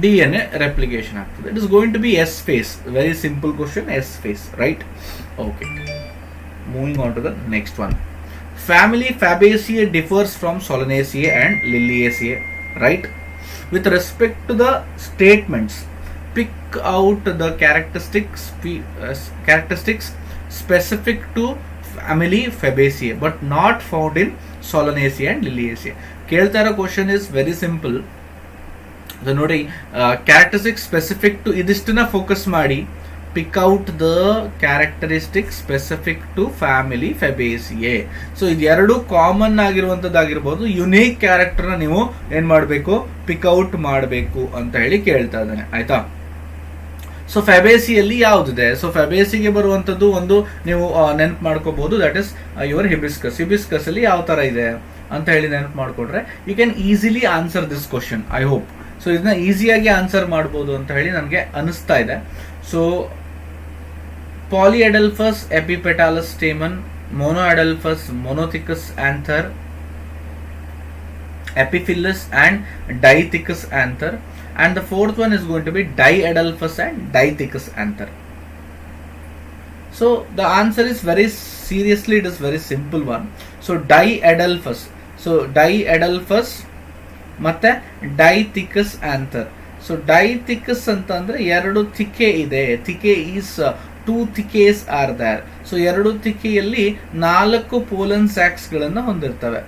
DNA ರೆಪ್ಲಿಕೇಶನ್ ಆಗ್ತದೆ? It is going to be S phase. Very simple question, S phase, right? Okay, moving on to the next one. Family Fabaceae differs from Solanaceae and Liliaceae, right? With respect to the statements, pick out the characteristics specific to family Fabaceae but not found in Solanaceae and Liliaceae. ಕೇಳ್ತಾ ಇರೋ question is very simple. ನೋಡಿ, characteristics specific to ಇದಿಷ್ಟನ್ನ focus ಮಾಡಿ, pick out the characteristic specific to family Fabaceae. So ಇದೆರಡು common ಆಗಿರುವಂತದ್ದಾಗಿರ್ಬೋದು, unique ಕ್ಯಾರೆಕ್ಟರ್ನ ನೀವು ಏನ್ ಮಾಡಬೇಕು, ಪಿಕ್ ಔಟ್ ಮಾಡಬೇಕು ಅಂತ ಹೇಳಿ ಕೇಳ್ತಾ ಇದ್ದಾನೆ, ಆಯ್ತಾ? ಸೊ ಫ್ಯಾಬೇಸಿಯಲ್ಲಿ ಯಾವುದಿದೆ? ಸೊ ಫ್ಯಾಬೇಸಿಗೆ ಬರುವಂತದ್ದು ಒಂದು ನೀವು ನೆನಪು ಮಾಡ್ಕೋಬಹುದು, that is your hibiscus. Hibiscus ಅಲ್ಲಿ ಯಾವ ತರ ಇದೆ ಅಂತ ಹೇಳಿ ನೆನಪು ಮಾಡ್ಕೊಂಡ್ರೆ you can easily answer this question, I hope. So ಇದನ್ನ ಈಸಿಯಾಗಿ ಆನ್ಸರ್ ಮಾಡ್ಬೋದು ಅಂತ ಹೇಳಿ ನನಗೆ ಅನಿಸ್ತಾ ಇದೆ. So Polyadelphous epipetalous stamen, Monoadelphous monothecous anther, Epiphyllous and Dithecous anther, and the fourth one is going to be Diadelphous and Dithecous anther. So the answer is very seriously, it is very simple one. So Diadelphous, so Diadelphous ಮತ್ತೆ Dithecous anther. So Dithecous ಅಂತಂದ್ರೆ ಎರಡು theca ಇದೆ, theca is two thecae are there. So ಎರಡು ಥಿಕೆಯಲ್ಲಿ 4 pollen sacs ಗಳನ್ನ ಹೊಂದಿರ್ತವೆ.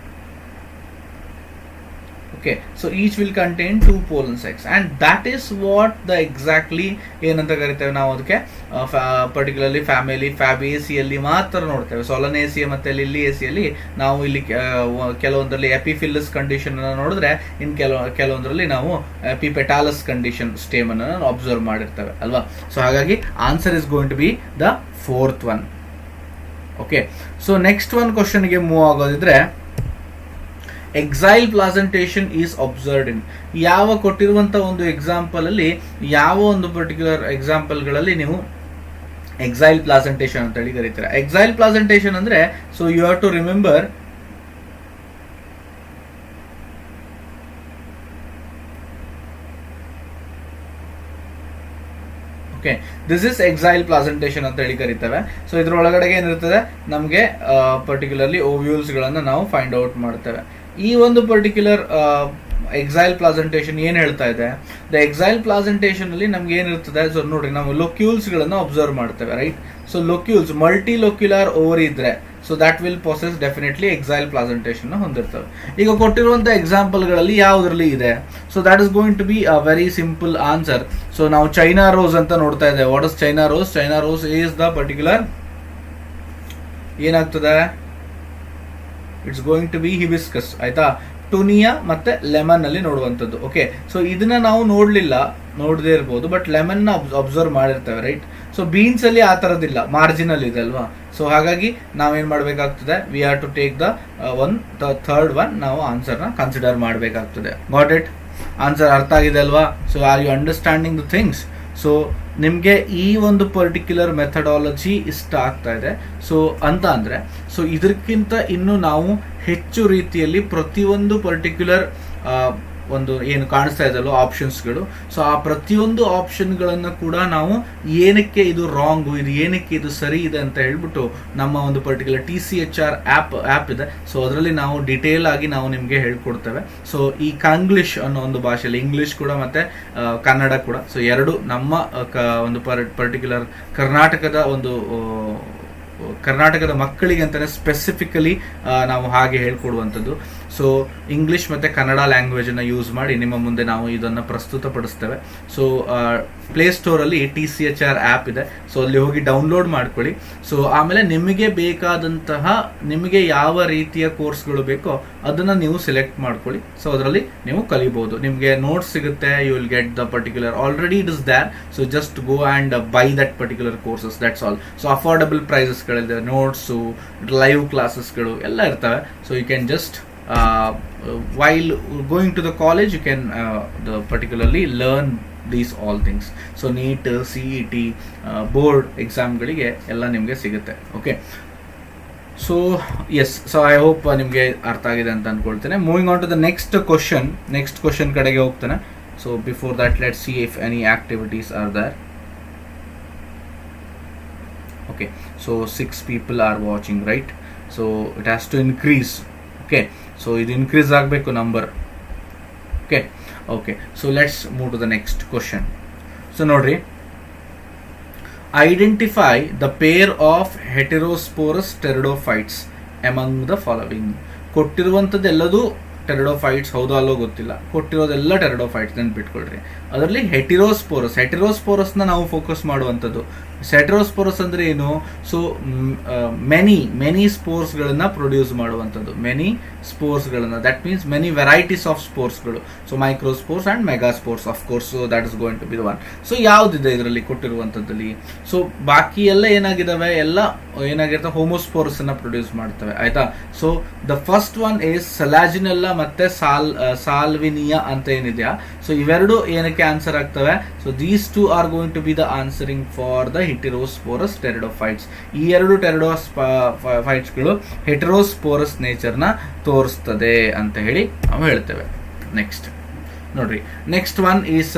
Okay, so each will contain 2 pollen sacs and that is what the exactly ಏನಂತ ಕರಿತೇವೆ ನಾವು ಅದಕ್ಕೆ. ಪರ್ಟಿಕ್ಯುಲರ್ಲಿ ಫ್ಯಾಮಿಲಿ ಫ್ಯಾಬೇಸಿಯಲ್ಲಿ ಮಾತ್ರ ನೋಡ್ತೇವೆ. ಸೊಲನೇಸಿಯ ಮತ್ತೆ ಲಿಲಿಯೇಸಿಯಲ್ಲಿ ನಾವು ಇಲ್ಲಿ ಕೆಲವೊಂದರಲ್ಲಿ ಎಪಿಫಿಲ್ಲಸ್ ಕಂಡೀಷನ್ ಅನ್ನು ನೋಡಿದ್ರೆ, ಇನ್ ಕೆಲವೊಂದರಲ್ಲಿ ನಾವು ಎಪಿಪೆಟಾಲಸ್ ಕಂಡೀಷನ್ ಸ್ಟೇಮನ್ ಅನ್ನು ಅಬ್ಸರ್ವ್ ಮಾಡಿರ್ತೇವೆ ಅಲ್ವಾ. ಸೊ ಹಾಗಾಗಿ answer is going to be the fourth one. Okay, so next one ಕ್ವಶನ್ಗೆ ಮೂವ್ ಆಗೋದಿದ್ರೆ, axile placentation is observed in. ಯಾವ ಕೊಟ್ಟಿರುವಂತ ಒಂದು ಎಕ್ಸಾಂಪಲ್ ಅಲ್ಲಿ, ಯಾವ ಒಂದು ಪರ್ಟಿಕ್ಯುಲರ್ ಎಕ್ಸಾಂಪಲ್ಗಳಲ್ಲಿ ನೀವು ಎಕ್ಸೈಲ್ ಪ್ಲಾಸೆಂಟೇಷನ್ ಅಂತ ಹೇಳಿ ಕರೀತೀರಾ. ಎಕ್ಸೈಲ್ ಪ್ಲಾಸೆಂಟೇಷನ್ ಅಂದ್ರೆ, so you have to remember, okay, this is axile placentation ಅಂತ ಹೇಳಿ ಕರೀತೇವೆ. ಸೊ ಇದ್ರೊಳಗಡೆ ಏನಿರ್ತದೆ, ನಮಗೆ ಪರ್ಟಿಕ್ಯುಲರ್ಲಿ ಓವ್ಯೂಲ್ಸ್ ಗಳನ್ನ ನಾವು ಫೈಂಡ್ ಔಟ್ ಮಾಡ್ತೇವೆ. ಈ ಒಂದು ಪರ್ಟಿಕ್ಯುಲರ್ ಎಕ್ಸೈಲ್ ಪ್ಲಾಸೆಂಟೇಷನ್ ಏನ್ ಹೇಳ್ತಾ ಇದೆ, ದ ಎಕ್ಸೈಲ್ ಪ್ಲಾಸೆಂಟೇಷನ್ ಅಲ್ಲಿ ನಮ್ಗೆ ಏನಿರ್ತದೆ, ಸೊ ನೋಡ್ರಿ, ನಾವು ಲೊಕ್ಯೂಲ್ಸ್ ಗಳನ್ನ ಅಬ್ಸರ್ವ್ ಮಾಡ್ತೇವೆ, right? So locules multilocular ovary ಇದ್ರೆ, so that will possess definitely axile placentation ಹೊಂದಿರ್ತವೆ. ಈಗ ಕೊಟ್ಟಿರುವಂತಹ ಎಕ್ಸಾಂಪಲ್ ಗಳಲ್ಲಿ ಯಾವುದ್ರಲ್ಲಿ ಇದೆ? So that is going to be a very simple answer. So ನಾವು ಚೈನಾ ರೋಸ್ ಅಂತ ನೋಡ್ತಾ ಇದ್ದೇವೆ. What is China rose? China rose is the particular ಏನಾಗ್ತದೆ, it's going to be hibiscus, ಆಯ್ತಾ? ಟುನಿಯಾ ಮತ್ತೆ ಲೆಮನ್ ಅಲ್ಲಿ ನೋಡುವಂಥದ್ದು. ಓಕೆ, ಸೊ ಇದನ್ನ ನಾವು ನೋಡದೇ ಇರ್ಬೋದು, ಬಟ್ ಲೆಮನ್ ನ ಅಬ್ಸರ್ವ್ ಮಾಡಿರ್ತೇವೆ, ರೈಟ್? ಸೊ ಬೀನ್ಸ್ ಅಲ್ಲಿ ಆ ತರದಿಲ್ಲ, ಮಾರ್ಜಿನಲ್ ಇದೆ ಅಲ್ವಾ. ಸೊ ಹಾಗಾಗಿ ನಾವೇನ್ ಮಾಡ್ಬೇಕಾಗ್ತದೆ, we are to take the third one, ನಾವು ಆನ್ಸರ್ ನ ಕನ್ಸಿಡರ್ ಮಾಡಬೇಕಾಗ್ತದೆ. Got it? ಆನ್ಸರ್ ಅರ್ಥ ಆಗಿದೆ ಅಲ್ವಾ? So are you understanding the things? So ನಿಮಗೆ ಈ ಒಂದು ಪರ್ಟಿಕ್ಯುಲರ್ ಮೆಥಡಾಲಜಿ ಇಷ್ಟ ಆಗ್ತಾ ಇದೆ ಸೊ ಅಂತ ಅಂದರೆ, ಸೊ ಇದಕ್ಕಿಂತ ಇನ್ನು ನಾವು ಹೆಚ್ಚು ರೀತಿಯಲ್ಲಿ ಪ್ರತಿಯೊಂದು ಪರ್ಟಿಕ್ಯುಲರ್ ಒಂದು ಏನು ಕಾಣಿಸ್ತಾ ಇದೆಯಲ್ಲೋ ಆಪ್ಷನ್ಸ್ಗಳು, ಸೊ ಆ ಪ್ರತಿಯೊಂದು ಆಪ್ಷನ್ಗಳನ್ನು ಕೂಡ ನಾವು ಏನಕ್ಕೆ ಇದು ರಾಂಗು, ಇದು ಏನಕ್ಕೆ ಇದು ಸರಿ ಇದೆ ಅಂತ ಹೇಳ್ಬಿಟ್ಟು ನಮ್ಮ ಒಂದು ಪರ್ಟಿಕ್ಯುಲರ್ tchr ಆ್ಯಪ್ ಇದೆ. ಸೊ ಅದರಲ್ಲಿ ನಾವು ಡಿಟೇಲ್ ಆಗಿ ನಾವು ನಿಮಗೆ ಹೇಳ್ಕೊಡ್ತೇವೆ. ಸೊ ಈ ಕಾಂಗ್ಲಿಷ್ ಅನ್ನೋ ಒಂದು ಭಾಷೆಯಲ್ಲಿ, ಇಂಗ್ಲಿಷ್ ಕೂಡ ಮತ್ತೆ ಕನ್ನಡ ಕೂಡ, ಸೊ ಎರಡು ನಮ್ಮ ಒಂದು ಪರ್ಟಿಕ್ಯುಲರ್ ಕರ್ನಾಟಕದ ಒಂದು ಕರ್ನಾಟಕದ ಮಕ್ಕಳಿಗೆ ಅಂತಲೇ ಸ್ಪೆಸಿಫಿಕಲಿ ನಾವು ಹಾಗೆ ಹೇಳ್ಕೊಡುವಂಥದ್ದು. ಸೊ ಇಂಗ್ಲಿಷ್ ಮತ್ತು ಕನ್ನಡ ಲ್ಯಾಂಗ್ವೇಜನ್ನು ಯೂಸ್ ಮಾಡಿ ನಿಮ್ಮ ಮುಂದೆ ನಾವು ಇದನ್ನು ಪ್ರಸ್ತುತಪಡಿಸ್ತೇವೆ. ಸೊ ಪ್ಲೇಸ್ಟೋರಲ್ಲಿ tchr ಆ್ಯಪ್ ಇದೆ, ಸೊ ಅಲ್ಲಿ ಹೋಗಿ ಡೌನ್ಲೋಡ್ ಮಾಡ್ಕೊಳ್ಳಿ. ಸೊ ಆಮೇಲೆ ನಿಮಗೆ ಬೇಕಾದಂತಹ ನಿಮಗೆ ಯಾವ ರೀತಿಯ ಕೋರ್ಸ್ಗಳು ಬೇಕೋ ಅದನ್ನು ನೀವು ಸೆಲೆಕ್ಟ್ ಮಾಡ್ಕೊಳ್ಳಿ. ಸೊ ಅದರಲ್ಲಿ ನೀವು ಕಲಿಬಹುದು. ನಿಮಗೆ ನೋಟ್ಸ್ ಸಿಗುತ್ತೆ, you will get the particular, already it is there. So just go and buy that particular courses, that's all. So affordable ಪ್ರೈಸಸ್ಗಳಿದೆ, ನೋಟ್ಸು, ಲೈವ್ ಕ್ಲಾಸಸ್ಗಳು ಎಲ್ಲ ಇರ್ತವೆ. So you can just while going to the college you can particularly learn these all things. So NEET, CET, board ಎಕ್ಸಾಮ್ಗಳಿಗೆ ಎಲ್ಲ ನಿಮಗೆ ಸಿಗುತ್ತೆ. Okay, so yes, so I hope ನಿಮಗೆ ಅರ್ಥ ಆಗಿದೆ ಅಂತ ಅಂದ್ಕೊಳ್ತೇನೆ. Moving on to the next question ಕಡೆಗೆ ಹೋಗ್ತಾನೆ. So before that let see if any activities are there. Okay, so 6 people are watching, right? So it has to increase. Okay, so ಇದು increase ಆಗಬೇಕು number. Okay, so let's move to the next question. So ನೋಡ್ರಿ, identify the pair of heterosporous pteridophytes among the following. ಕೊಟ್ಟಿರುವಂಥದ್ದು ಎಲ್ಲದೂ pteridophytes, ಹೌದೋ ಅಲ್ಲೋ ಗೊತ್ತಿಲ್ಲ, ಕೊಟ್ಟಿರೋದೆಲ್ಲ pteridophytes ನೆನ್ಪಿಟ್ಕೊಳ್ರಿ. ಅದರಲ್ಲಿ ಹೆಟಿರೋಸ್ಪೋರಸ್ನ ನಾವು focus ಮಾಡುವಂಥದ್ದು. ಹೆಟೆರೋಸ್ಪೋರಸ್ ಅಂದರೆ ಏನು? ಸೊ ಮೆನಿ ಸ್ಪೋರ್ಸ್ಗಳನ್ನು ಪ್ರೊಡ್ಯೂಸ್ ಮಾಡುವಂಥದ್ದು, ಮೆನಿ ಸ್ಪೋರ್ಸ್ಗಳನ್ನು, that means many varieties of ಸ್ಪೋರ್ಸ್ಗಳು. So microspores and megaspores of course. So that is going to be the one. So ಯಾವುದಿದೆ ಇದರಲ್ಲಿ ಕೊಟ್ಟಿರುವಂಥದ್ದಲ್ಲಿ? ಸೊ ಬಾಕಿ ಎಲ್ಲ ಏನಾಗಿದ್ದಾವೆ, ಎಲ್ಲ ಏನಾಗಿರ್ತವೆ, ಹೋಮೋಸ್ಪೋರಸ್ ಅನ್ನ ಪ್ರೊಡ್ಯೂಸ್ ಮಾಡ್ತವೆ, ಆಯ್ತಾ. So the first one is Selaginella ಮತ್ತೆ ಸಾಲ್ವಿನಿಯಾ ಅಂತ ಏನಿದೆಯಾ, ಸೊ ಇವೆರಡು ಏನಕ್ಕೆ ಆನ್ಸರ್ ಆಗ್ತವೆ? So these two are going to be the answering for the heterosporous pteridophytes. ಈ ಎರಡು ಟೆರಿಡೋಫೈಟ್ಸ್ಗಳು ಹೆಟೆರೋಸ್ಪೋರಸ್ ನೇಚರ್ನ ತೋರಿಸ್ತದೆ ಅಂತ ಹೇಳಿ ನಾವು ಹೇಳ್ತೇವೆ. ನೆಕ್ಸ್ಟ್ ನೋಡ್ರಿ, next one is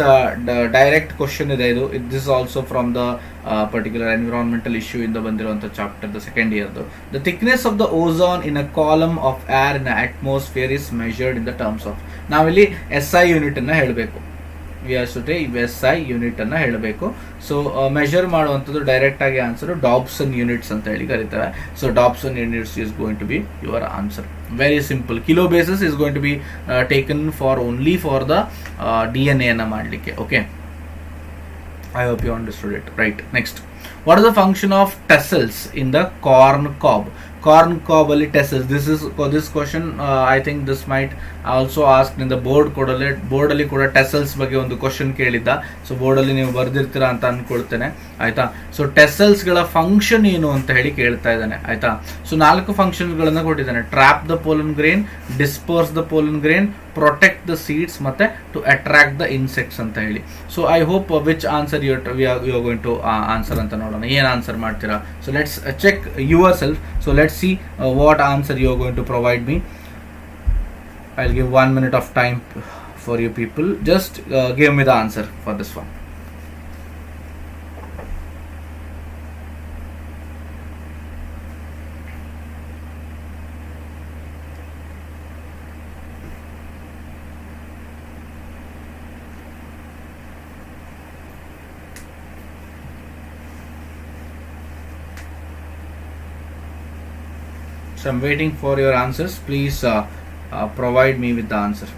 direct question ಇದೆ. This also from the particular environmental issue ಇಂದ ಬಂದಿರುವಂಥ ಚಾಪ್ಟರ್, ದ ಸೆಕೆಂಡ್ ಇಯರ್ದು. The thickness of the ozone in a column of air in atmosphere is measured in the terms of. ನಾವಿಲ್ಲಿ SI unit ಅನ್ನ ಹೇಳಬೇಕು, SI unit ಅನ್ನ ಹೇಳಬೇಕು. So measure ಮಾಡುವಂಥದ್ದು direct ಆಗಿ ಆನ್ಸರ್ ಡಾಬ್ಸನ್ ಯೂನಿಟ್ಸ್ ಅಂತ ಹೇಳಿ ಕರೀತಾರೆ. So Dobson units is going to be your answer. Very simple. Kilo basis is going to be taken for only for the DNA ಅನ್ನ ಮಾಡಲಿಕ್ಕೆ. Okay, I hope you understood it. Right. Next, what is the function of tassels in the corn cob? Corn cob ಅಲ್ಲಿ tassels. This question I think this might also asked in the board. Board ಅಲ್ಲಿ ಕೂಡ tassels ಬಗ್ಗೆ ಒಂದು question ಕೇಳಿದ್ದ. So board ಅಲ್ಲಿ ನೀವು ಬರ್ದಿರ್ತೀರಾ ಅಂತ ಅನ್ಕೊಳ್ತೇನೆ, ಆಯ್ತಾ. ಸೊ ಟೆಸಲ್ಸ್ ಗಳ ಫಂಕ್ಷನ್ ಏನು ಅಂತ ಹೇಳಿ ಕೇಳ್ತಾ ಇದ್ದಾನೆ, ಆಯ್ತಾ. ಸೊ 4 ಫಂಕ್ಷನ್ ಗಳನ್ನ ಕೊಟ್ಟಿದ್ದಾನೆ. Trap the pollen grain, disperse the pollen grain, protect the seeds, ಮತ್ತೆ ಟು ಅಟ್ರಾಕ್ಟ್ ದ ಇನ್ಸೆಕ್ಟ್ಸ್ ಅಂತ ಹೇಳಿ. So I hope which answer you are going to answer ಅಂತ ನೋಡೋಣ. ಏನ್ ಆನ್ಸರ್ ಮಾಡ್ತೀರಾ? So let's check yourself. So let's see what answer you are going to provide me. I'll give 1 minute of time for you people. Just give me the answer for this one. So I'm waiting for your answers. Please provide me with the answer.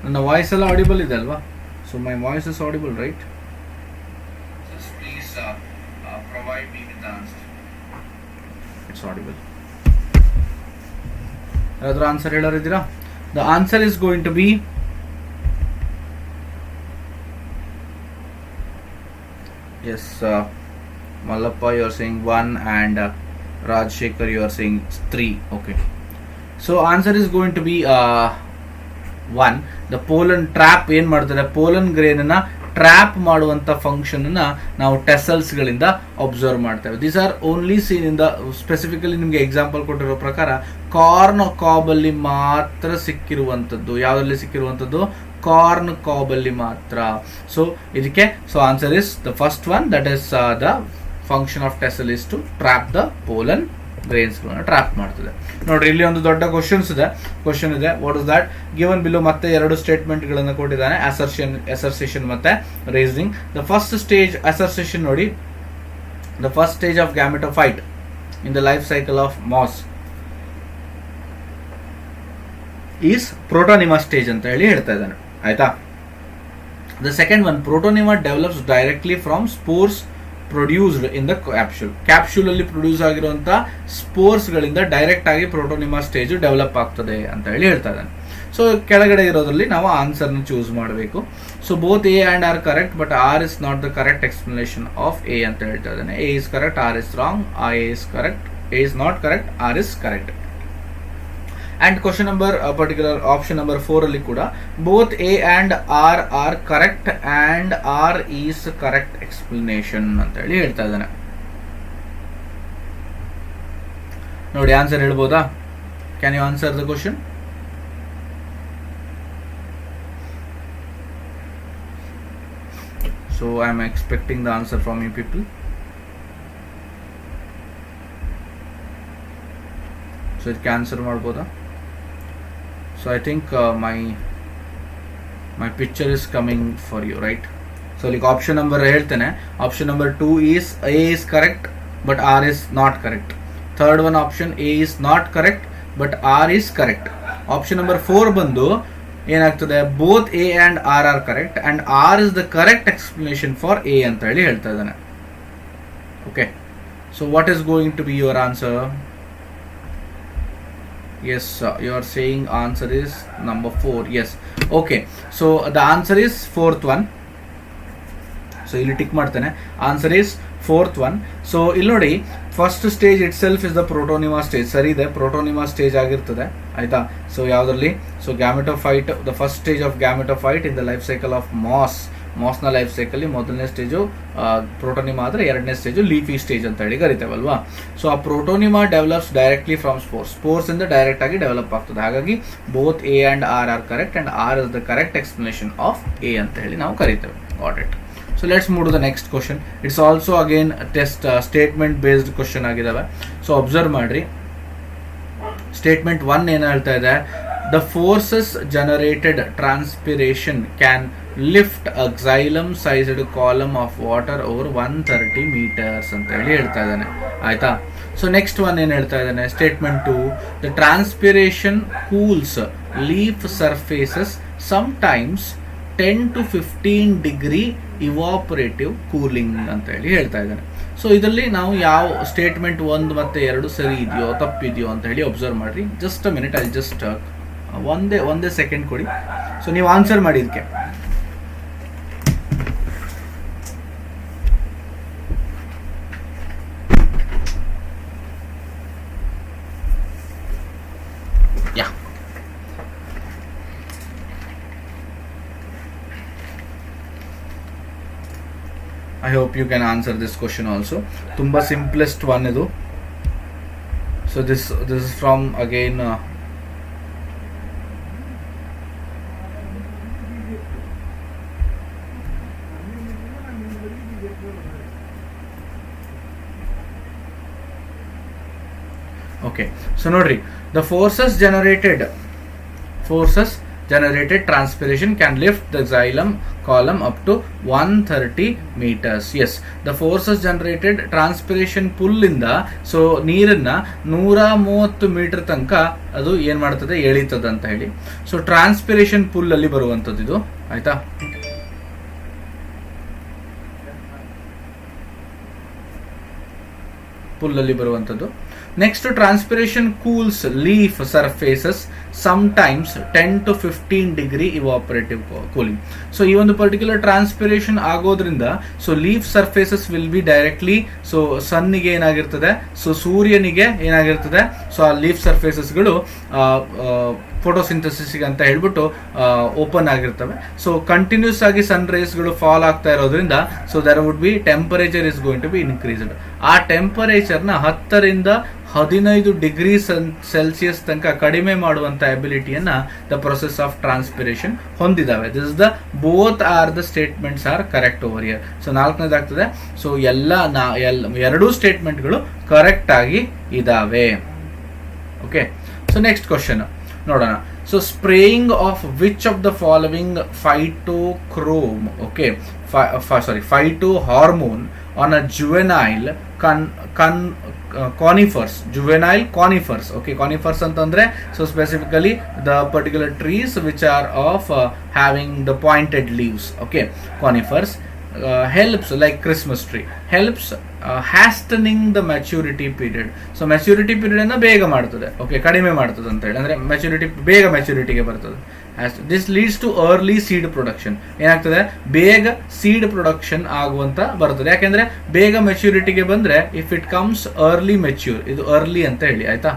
ನನ್ನ voice ಎಲ್ಲ audible ಇದೆ ಅಲ್ವಾ? So my voice is audible, right? Just please provide me with the answer. It's audible. ಯಾರಾದ್ರೂ answer ಹೇಳೋರಿದ್ದೀರಾ? The answer is going to be yes, Mallappa, you are saying 1 and Rajshekhar, you are saying 3. Okay, so answer is going to be 1. The pollen trap ಏನು ಮಾಡ್ತಾರೆ? Pollen grain ಅನ್ನ trap ಮಾಡುವಂಥ function ಅನ್ನ ನಾವು tassels ಗಳಿಂದ observe ಮಾಡ್ತೇವೆ. These are only seen in the, specifically ನಿಮಗೆ example ಕೊಟ್ಟಿರೋ ಪ್ರಕಾರ ಕಾರ್ನ್ ಕಾಬ್ ಅಲ್ಲಿ ಮಾತ್ರ ಸಿಕ್ಕಿರುವಂಥದ್ದು. ಯಾವುದರಲ್ಲಿ ಸಿಕ್ಕಿರುವಂಥದ್ದು? ಕಾರ್ನ್ ಕಾಬ್ ಅಲ್ಲಿ ಮಾತ್ರ. ಸೊ ಇದಕ್ಕೆ so answer is the first one, that is the function of tassel is to trap the pollen ಗ್ರೇನ್ಸ್ಗಳನ್ನ ಟ್ರಾಪ್ ಮಾಡ್ತದೆ. ನೋಡ್ರಿ ಇಲ್ಲಿ ಒಂದು ದೊಡ್ಡ ಕ್ವಶನ್ ಇದೆ. What is that given below. ಮತ್ತೆ ಎರಡು ಸ್ಟೇಟ್ಮೆಂಟ್ಗಳನ್ನು ಕೊಟ್ಟಿದ್ದಾನೆ, ಅಸರ್ಷನ್ ಮತ್ತೆ reasoning. The first stage assertion ನೋಡಿ, the first stage of gametophyte in the life cycle of moss is protonema stage ಅಂತ ಹೇಳಿ ಹೇಳ್ತಾ ಇದ್ದಾನೆ, ಆಯ್ತಾ. The second one, ಪ್ರೋಟೋನಿಮಾ develops directly from spores produced in the capsule. Capsule ಅಲ್ಲಿ produce ಆಗಿರುವಂತಹ spores ಗಳಿಂದ direct ಆಗಿ ಪ್ರೋಟೋನಿಮಾ ಸ್ಟೇಜ್ ಡೆವಲಪ್ ಆಗ್ತದೆ ಅಂತ ಹೇಳಿ ಹೇಳ್ತಾ ಇದ್ದಾನೆ. ಸೊ ಕೆಳಗಡೆ ಇರೋದ್ರಲ್ಲಿ ನಾವು ಆನ್ಸರ್ ನ ಚೂಸ್ ಮಾಡಬೇಕು. So both A and R correct, but R is not the correct explanation of A ಅಂತ ಹೇಳ್ತಾ ಇದ್ದಾನೆ. A is correct, R is wrong. A is correct, A is not correct, R is correct. And question number particular option number 4 ಅಲ್ಲಿ ಕೂಡ both A and R are correct and R is correct explanation ಅಂತ ಹೇಳಿ ಹೇಳ್ತಾ ಇದ್ದಾನೆ. ನೋಡಿ answer ಹೇಳ್ಬೋದಾ? Can you answer the question? So I am expecting the answer from you people. So ಇದಕ್ಕೆ answer ಮಾಡ್ಬೋದಾ? So I think my picture is coming for you, right? So like option number ಹೇಳ್ತೇನೆ. Option number 2 is A is correct but R is not correct. Third one option A is not correct but R is correct. Option number 4 ಬಂದು ಏನಾಗ್ತದೆ, both A and R are correct and R is the correct explanation for A ಅಂತ ಹೇಳಿ ಹೇಳ್ತಾ ಇದ್ದಾನೆ. Okay, so what is going to be your answer? Yes, you are saying answer is number 4. Yes, okay. So the answer is 4th one. So ಇಲ್ಲಿ tick ಮಾಡ್ತೇನೆ. Answer is 4th one. So ಇಲ್ಲಿ ನೋಡಿ, first stage itself is the protonema stage. ಸರಿ ಇದೆ, protonema stage ಆಗಿರ್ತದೆ, ಆಯ್ತಾ. So ಯಾವುದರಲ್ಲಿ? So gametophyte, the first stage of gametophyte in the life cycle of ಮಾಸ್ನ ಲೈಫ್ ಸೈಕಲ್ ಮೊದಲನೇ ಸ್ಟೇಜು ಪ್ರೋಟೋನಿಮಾ ಆದರೆ, ಎರಡನೇ ಸ್ಟೇಜು ಲೀಫಿ ಸ್ಟೇಜ್ ಅಂತ ಹೇಳಿ ಕರಿತೇವಲ್ವಾ. ಸೊ ಆ protonema develops directly from spores ಇಂದ ಡೈರೆಕ್ಟ್ ಆಗಿ ಡೆವಲಪ್ ಆಗ್ತದೆ. ಹಾಗಾಗಿ both A and R are correct and R is the correct explanation of A ಅಂತ ಹೇಳಿ ನಾವು ಕರಿತೇವೆ. Got it. So let's move to the next question. It's also again a test statement based question ಆಗಿದಾವೆ. So observe ಮಾಡ್ರಿ. Statement 1 ಏನು ಹೇಳ್ತಾ ಇದೆ? The forces generated transpiration can lift a xylem sized column of water over 130 meters ಅಂತ ಹೇಳಿ ಹೇಳ್ತಾ ಇದ್ದಾನೆ, ಆಯ್ತಾ. ಸೊ ನೆಕ್ಸ್ಟ್ ಒನ್ ಏನು ಹೇಳ್ತಾ ಇದ್ದಾನೆ? Statement 2, the transpiration cools leaf surfaces sometimes 10 to 15 degree ಇವಾಪರೇಟಿವ್ cooling ಅಂತ ಹೇಳಿ ಹೇಳ್ತಾ ಇದ್ದಾನೆ. ಸೊ ಇದರಲ್ಲಿ ನಾವು ಯಾವ ಸ್ಟೇಟ್ಮೆಂಟ್ 1 ಮತ್ತು 2 ಸರಿ ಇದೆಯೋ ತಪ್ಪಿದೆಯೋ ಅಂತ ಹೇಳಿ ಒಬ್ಸರ್ವ್ ಮಾಡ್ರಿ. ಜಸ್ಟ್ ಅ ಮಿನಿಟ್, ಅಲ್ಲಿ ಜಸ್ಟ್ ಒಂದೇ ಸೆಕೆಂಡ್ ಕೊಡಿ. ಸೊ ನೀವು ಆನ್ಸರ್ ಮಾಡಿ ಇದಕ್ಕೆ. I hope you can answer this question also. Tumba simplest one idu. So this is from again okay. So nodri, the forces generated transpiration can lift the xylem column up to 130 meters. Yes, the forces generated transpiration pull ಇಂದ so ನೀರನ್ನ 130 metre ತನಕ ಅದು ಏನ್ ಮಾಡ್ತದೆ, ಎಳಿತದೆ ಅಂತ ಹೇಳಿ. So transpiration full ಅಲ್ಲಿ ಬರುವಂತದ್ದು ಇದು, ಆಯ್ತಾ. ಪುಲ್ ಅಲ್ಲಿ ಬರುವಂತದ್ದು. Next, transpiration cools leaf surfaces sometimes 10 to 15 degree evaporative cooling. So ಈ ಒಂದು ಪರ್ಟಿಕ್ಯುಲರ್ ಟ್ರಾನ್ಸ್ಪಿರೇಷನ್ ಆಗೋದ್ರಿಂದ so leaf surfaces will be directly so ಸನ್ನಿಗೆ ಏನಾಗಿರ್ತದೆ, ಸೊ ಸೂರ್ಯನಿಗೆ ಏನಾಗಿರ್ತದೆ, ಸೊ ಆ ಲೀಫ್ ಸರ್ಫೇಸಸ್ಗಳು ಫೋಟೋಸಿಂಥಸಿಸ್ ಅಂತ ಹೇಳ್ಬಿಟ್ಟು ಓಪನ್ ಆಗಿರ್ತವೆ. ಸೊ ಕಂಟಿನ್ಯೂಸ್ ಆಗಿ ಸನ್ ರೇಸ್ಗಳು ಫಾಲ್ ಆಗ್ತಾ ಇರೋದ್ರಿಂದ so there would be temperature is going to be increased. ಆ ಟೆಂಪರೇಚರ್ನ 10 ರಿಂದ 15 ಡಿಗ್ರಿ ಸೆಲ್ಸಿಯಸ್ ತನಕ ಕಡಿಮೆ ಮಾಡುವಂತ ಎಬಿಲಿಟಿಯನ್ನ ದ ಪ್ರೊಸೆಸ್ ಆಫ್ ಟ್ರಾನ್ಸ್ಪಿರೇಷನ್ ಹೊಂದಿದಾವೆ. This is the both are the statements are correct over here. So 4ನೇದಾಗ್ತದೆ. ಸೊ ಎರಡೂ ಸ್ಟೇಟ್ಮೆಂಟ್ಗಳು ಕರೆಕ್ಟ್ ಆಗಿ ಇದಾವೆ. ಓಕೆ, ಸೊ ನೆಕ್ಸ್ಟ್ ಕ್ವಶನ್ ನೋಡೋಣ. So spraying of which of the following phytohormone on a juvenile conifers. Okay, conifers ಅಂತಂದ್ರೆ so specifically the particular trees which are of having the pointed leaves. Okay, conifers helps, like Christmas tree, helps hastening the maturity period. So maturity period ಅನ್ನ ಬೇಗ ಮಾಡ್ತದೆ. Okay, ಕಡಿಮೆ ಮಾಡ್ತದೆ ಅಂತ ಹೇಳಿ, ಅಂದ್ರೆ ಬೇಗ ಮೆಚುರಿಟಿಗೆ ಬರ್ತದೆ. This leads to early seed production. ಏನಾಗ್ತದೆ, ಬೇಗ ಸೀಡ್ ಪ್ರೊಡಕ್ಷನ್ ಆಗುವಂತ ಬರ್ತದೆ. ಯಾಕೆಂದ್ರೆ ಬೇಗ ಮೆಚುರಿಟಿಗೆ ಬಂದ್ರೆ if it comes early mature, ಇದು ಅರ್ಲಿ ಅಂತ ಹೇಳಿ ಆಯ್ತಾ,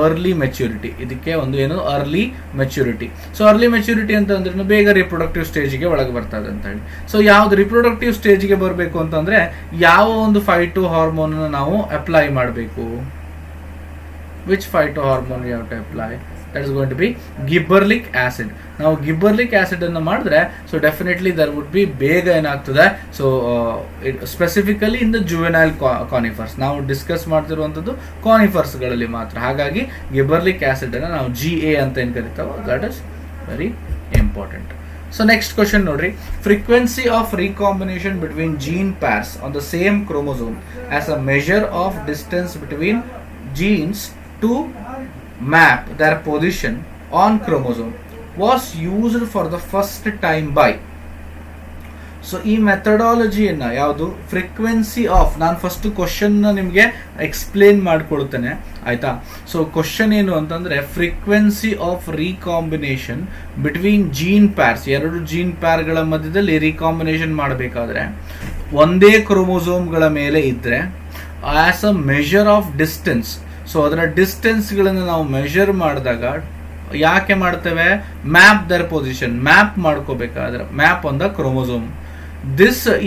ಅರ್ಲಿ ಮೆಚ್ಯೂರಿಟಿ, ಇದಕ್ಕೆ ಒಂದು ಏನು early maturity. So early maturity ಅಂತ ಅಂದ್ರೆ ಬೇಗ ರಿಪ್ರೊಡಕ್ಟಿವ್ ಸ್ಟೇಜ್ಗೆ ಒಳಗೆ ಬರ್ತದೆ ಅಂತ ಹೇಳಿ. ಸೊ ಯಾವ್ದು ರಿಪ್ರೊಡಕ್ಟಿವ್ ಸ್ಟೇಜ್ಗೆ ಬರಬೇಕು ಅಂತಂದ್ರೆ ಯಾವ ಒಂದು ಫೈಟೋ ಹಾರ್ಮೋನ್ ನಾವು ಅಪ್ಲೈ ಮಾಡಬೇಕು? Which phytohormone you have to apply? That is going to be gibberellic acid. ನಾವು ಗಿಬ್ಬರ್ಲಿಕ್ ಆಸಿಡ್ ಅನ್ನು ಮಾಡಿದ್ರೆ so definitely there would be ಬೇಗ ಏನಾಗ್ತದೆ. So specifically in the juvenile conifers, ನಾವು ಡಿಸ್ಕಸ್ ಮಾಡ್ತಿರುವಂಥದ್ದು ಕಾನಿಫರ್ಸ್ಗಳಲ್ಲಿ ಮಾತ್ರ. ಹಾಗಾಗಿ ಗಿಬ್ಬರ್ಲಿಕ್ ಆಸಿಡ್ ಅನ್ನು ನಾವು GA ಅಂತ ಏನು ಕರಿತಾವೋ that is very important. So next question ನೋಡ್ರಿ. Frequency of recombination between gene pairs on the same chromosome as a measure of distance between genes to map their position on chromosome was used for the first time by. So ಈ ಮೆಥಡಾಲಜಿಯನ್ನ ಯಾವುದು, frequency of, ನಾನು first question ನಿಮಗೆ explain ಮಾಡ್ಕೊಳ್ತೇನೆ ಆಯ್ತಾ. So question ಏನು ಅಂತಂದ್ರೆ frequency of recombination between gene pairs, ಎರಡು ಜೀನ್ ಪ್ಯಾರ್ಗಳ ಮಧ್ಯದಲ್ಲಿ ರೀಕಾಂಬಿನೇಷನ್ ಮಾಡಬೇಕಾದ್ರೆ ಒಂದೇ ಕ್ರೋಮೋಸೋಮ್ಗಳ ಮೇಲೆ ಇದ್ರೆ as a measure of distance. So ಅದರ ಡಿಸ್ಟೆನ್ಸ್ಗಳನ್ನು ನಾವು ಮೆಷರ್ ಮಾಡಿದಾಗ ಯಾಕೆ ಮಾಡ್ತೇವೆ? ಮ್ಯಾಪ್ ದರ್ ಪೊಸಿಷನ್, ಮ್ಯಾಪ್ ಮಾಡ್ಕೋಬೇಕಾದ್ರೆ, ಮ್ಯಾಪ್ ಆನ್ ದ ಕ್ರೋಮೋಸೋಮ್.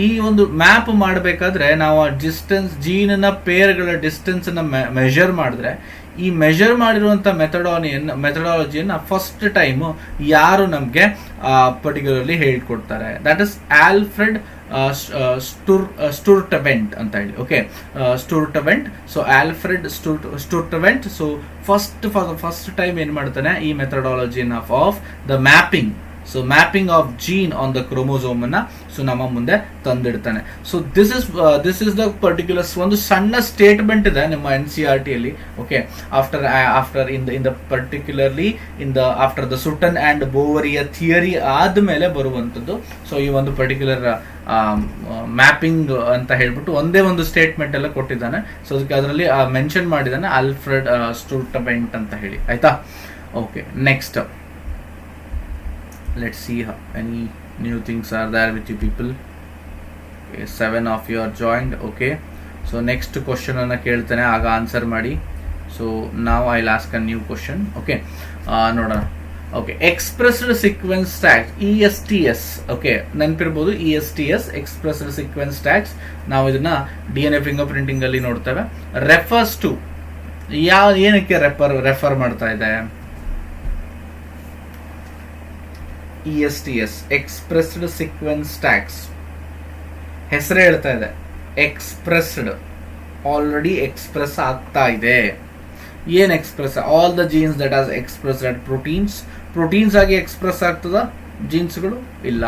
ಈ ಒಂದು ಮ್ಯಾಪ್ ಮಾಡಬೇಕಾದ್ರೆ ನಾವು ಆ ಡಿಸ್ಟೆನ್ಸ್, ಜೀನಿನ ಪೇರ್ಗಳ ಡಿಸ್ಟೆನ್ಸ್ ಅನ್ನ ಮೆಷರ್ ಮಾಡಿದ್ರೆ ಈ ಮೆಷರ್ ಮಾಡಿರುವಂತ ಮೆಥಡಾಲಜಿಯನ್ನ ಫಸ್ಟ್ ಟೈಮ್ ಯಾರು ನಮ್ಗೆ ಪರ್ಟಿಕ್ಯುಲರ್ಲಿ ಹೇಳ್ಕೊಡ್ತಾರೆ? ದಟ್ ಇಸ್ ಆಲ್ಫ್ರೆಡ್ ಸ್ಟುರ್ಟವೆಂಟ್ ಅಂತ ಹೇಳಿ. Okay, Sturtevant. So Alfred Sturtevant so first time ಏನ್ ಮಾಡ್ತಾನೆ ಈ ಮೆಥಡಾಲಜಿನ of the mapping. So mapping of gene on the chromosome ಅನ್ನ ಸೊ ನಮ್ಮ ಮುಂದೆ ತಂದಿಡ್ತಾನೆ. So this is the particular ಒಂದು ಸಣ್ಣ ಸ್ಟೇಟ್ಮೆಂಟ್ ಇದೆ ನಿಮ್ಮ NCERT ಅಲ್ಲಿ. Okay, after in the particularly after the Sutton and ಬೋವರಿಯ ಥಿಯರಿ ಆದ್ಮೇಲೆ ಬರುವಂತದ್ದು. ಸೊ ಈ ಒಂದು ಪರ್ಟಿಕ್ಯುಲರ್ ಮ್ಯಾಪಿಂಗ್ ಅಂತ ಹೇಳ್ಬಿಟ್ಟು ಒಂದೇ ಒಂದು ಸ್ಟೇಟ್ಮೆಂಟ್ ಎಲ್ಲ ಕೊಟ್ಟಿದ್ದಾನೆ. ಸೊ ಅದಕ್ಕೆ ಅದರಲ್ಲಿ ಮೆನ್ಷನ್ ಮಾಡಿದ್ದಾನೆ ಆಲ್ಫ್ರೆಡ್ ಸ್ಟುರ್ಟವೆಂಟ್ ಅಂತ ಹೇಳಿ ಆಯ್ತಾ. Okay, next let's see how any new things are there with you people. Okay, 7 of you are joined. Okay, so next question anna keltene, aga answer ಮಾಡಿ. So now I'll ask a new question. Okay, ನೋಡೋಣ. Okay, expressed sequence tags, ESTS. Okay, ನೆನಪಿರಬಹುದು ESTS, expressed sequence tags. ನಾವು ಇದನ್ನ DNA fingerprinting ಅಲ್ಲಿ ನೋಡ್ತೇವೆ. refers to ಏನಕ್ಕೆ refer ಮಾಡ್ತಾ ಇದೆ? ESTS, expressed sequence tags, ಹೆಸರೇ ಹೇಳ್ತಾ ಇದೆ ಎಕ್ಸ್ಪ್ರೆಸ್ಡ್, ಆಲ್ರೆಡಿ ಎಕ್ಸ್ಪ್ರೆಸ್ ಆಗ್ತಾ ಇದೆ. ಏನ್ express? All the genes that as expressed at proteins ಆಗಿ ಎಕ್ಸ್ಪ್ರೆಸ್ ಆಗ್ತದ ಜೀನ್ಸ್ಗಳು? ಇಲ್ಲ.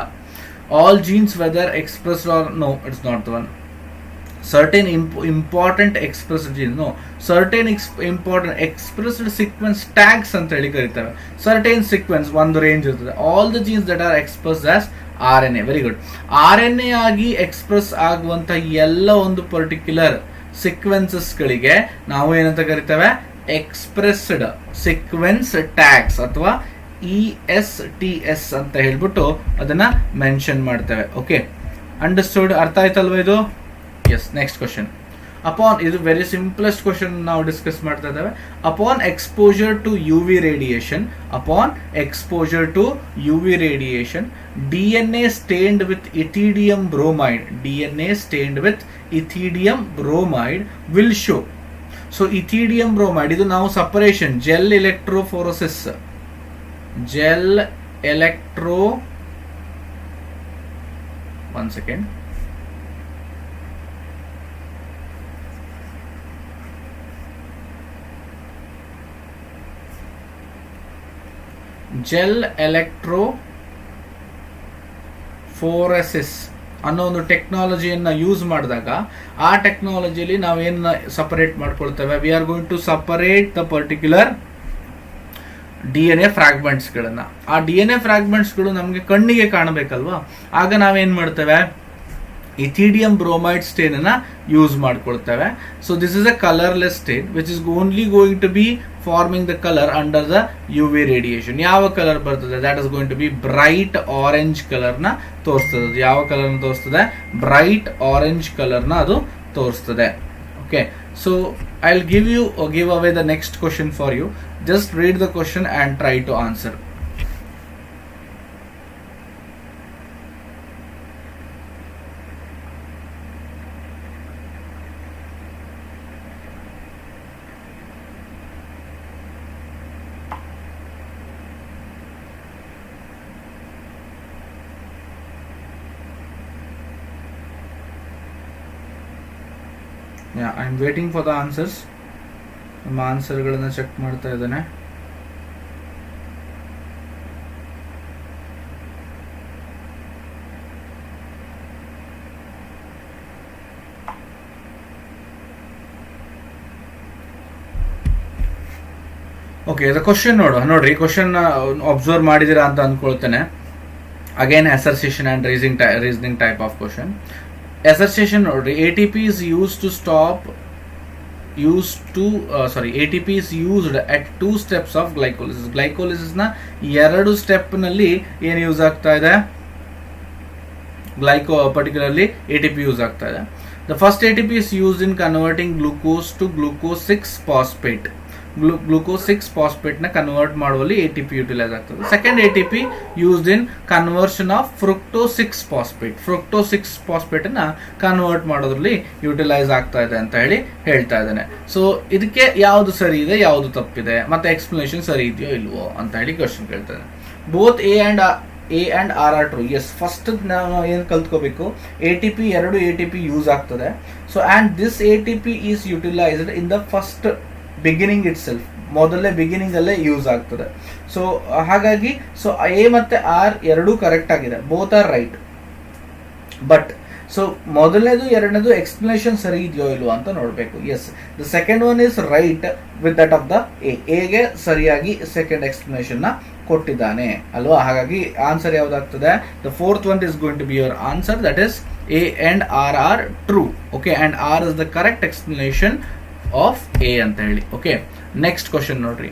All genes whether expressed or no, it's not the one. certain important expressed genes, no, certain important expressed sequence tags ಅಂತ ಹೇಳಿ ಕರೀತಾರೆ. certain sequence ಒಂದು range ಇರ್ತದೆ. all the genes that are expressed as RNA, very good. RNA ಆಗಿ express ಆಗುವಂತ ಎಲ್ಲ ಒಂದು particular sequences ಗಳಿಗೆ ನಾವು ಏನಂತ ಕರಿತೇವೆ? ಎಕ್ಸ್ಪ್ರೆಸ್ಡ್ ಸೀಕ್ವೆನ್ಸ್ ಟ್ಯಾಗ್ಸ್ ಅಥವಾ ESTS ಅಂತ ಹೇಳ್ಬಿಟ್ಟು ಅದನ್ನ ಮೆನ್ಷನ್ ಮಾಡ್ತೇವೆ. Okay, understood? ಅರ್ಥ ಆಯ್ತಲ್ವಾ ಇದು? ಎಸ್. Next question. ಅಪಾನ್, ಇದು ವೆರಿ ಸಿಂಪ್ಲೆಸ್ಟ್ ಕ್ವಶನ್ ನಾವು ಡಿಸ್ಕಸ್ ಮಾಡ್ತಾ ಇದ್ದೇವೆ. Upon exposure to UV radiation, DNA stained with ethidium bromide will show. So ethidium bromide ಇದು ನಾವು separation gel electrophoresis, gel electro, one second, gel electrophoresis ಅನ್ನೋ ಒಂದು ಟೆಕ್ನಾಲಜಿಯನ್ನು use ಮಾಡಿದಾಗ ಆ ಟೆಕ್ನಾಲಜಿಯಲ್ಲಿ ನಾವೇನು ಸಪರೇಟ್ ಮಾಡ್ಕೊಳ್ತೇವೆ, we are going to separate the particular DNA ಫ್ರಾಗ್ಮೆಂಟ್ಸ್ಗಳನ್ನು. ಆ DNA ಫ್ರಾಗ್ಮೆಂಟ್ಸ್ಗಳು ನಮಗೆ ಕಣ್ಣಿಗೆ ಕಾಣಬೇಕಲ್ವಾ, ಆಗ ನಾವೇನು ಮಾಡ್ತೇವೆ, ಇಥಿಡಿಯಂ ಬ್ರೋಮೈಡ್ ಸ್ಟೇನ್ ಅನ್ನ ಯೂಸ್ ಮಾಡ್ಕೊಳ್ತೇವೆ. So this is a colourless stain which is only going to be forming the colour under the UV radiation. ಯಾವ ಕಲರ್ ಬರ್ತದೆ, that is going to be bright orange colour ನ ತೋರಿಸ್ತದೆ. ಯಾವ colour ನ ತೋರಿಸ್ತದೆ, bright orange colour ನ ಅದು ತೋರಿಸ್ತದೆ. Okay, so I will give away the next question for you. Just read the question and try to answer. Yeah, I am waiting for the answers. ನಮ್ಮ ಆನ್ಸರ್ಗಳನ್ನ check ಮಾಡ್ತಾ ಇದ್ದೇನೆ. Okay, the question ನೋಡ್ರಿ, question observe ಮಾಡಿದಿರಾ ಅಂತ ಅಂದ್ಕೊಳ್ತೇನೆ. Again assertion and reasoning type of question. Assertion ನೋಡ್ರಿ, ATP is used at 2 steps of glycolysis. Glycolysis ನ 2 step ನಲ್ಲಿ ಏನು ಯೂಸ್ ಆಗ್ತಾ ಇದೆ, particularly ATP ಯೂಸ್ ಆಗ್ತಾ ಇದೆ. The first ATP is used in converting glucose to glucose 6-phosphate. Glucose 6-phosphate ನ convert ಮಾಡುವಲ್ಲಿ ATP ಯುಟಿಲೈಸ್ ಆಗ್ತದೆ. Second ATP used in conversion of fructose 6-phosphate. Fructose 6-phosphate ನ ಕನ್ವರ್ಟ್ ಮಾಡೋದ್ರಲ್ಲಿ utilise ಆಗ್ತಾ ಇದೆ ಅಂತ ಹೇಳ್ತಾ ಇದ್ದಾನೆ. ಸೊ ಇದಕ್ಕೆ ಯಾವುದು ಸರಿ ಇದೆ, ಯಾವುದು ತಪ್ಪಿದೆ, ಮತ್ತೆ ಎಕ್ಸ್ಪ್ಲನೇಷನ್ ಸರಿ ಇದೆಯೋ ಇಲ್ವೋ ಅಂತ ಹೇಳಿ ಕ್ವಶನ್ ಕೇಳ್ತಾನೆ. Both A and R are true. Yes, first ನಾವು ಏನು ಕಲ್ತ್ಕೋಬೇಕು, ATP 2 ATP ಯೂಸ್ ಆಗ್ತದೆ. So and this ATP is utilised in the first beginning itself, ಮೊದಲೇ ಬಿಗಿನಿಂಗ್ ಅಲ್ಲೇ ಯೂಸ್ ಆಗ್ತದೆ. ಸೊ ಹಾಗಾಗಿ ಸೊ A ಮತ್ತೆ R ಎರಡೂ ಕರೆಕ್ಟ್ ಆಗಿದೆ, both are right. But so ಮೊದಲನೇದು ಎರಡನೇದು ಎಕ್ಸ್ಪ್ಲನೇಷನ್ ಸರಿ ಇದೆಯೋ ಇಲ್ವೋ ಅಂತ ನೋಡಬೇಕು. Yes, the second one is right with that of the ಎಗೆ ಸರಿಯಾಗಿ ಸೆಕೆಂಡ್ ಎಕ್ಸ್ಪ್ಲನೇಷನ್ ನ ಕೊಟ್ಟಿದ್ದಾನೆ ಅಲ್ವಾ. ಹಾಗಾಗಿ ಆನ್ಸರ್ ಯಾವ್ದಾಗ್ತದೆ, the fourth one is going to be your answer, that is A and R are true. Okay, and R is the correct explanation of A ಅಂತ ಹೇಳಿ. Okay, next question ನೋಡ್ರಿ.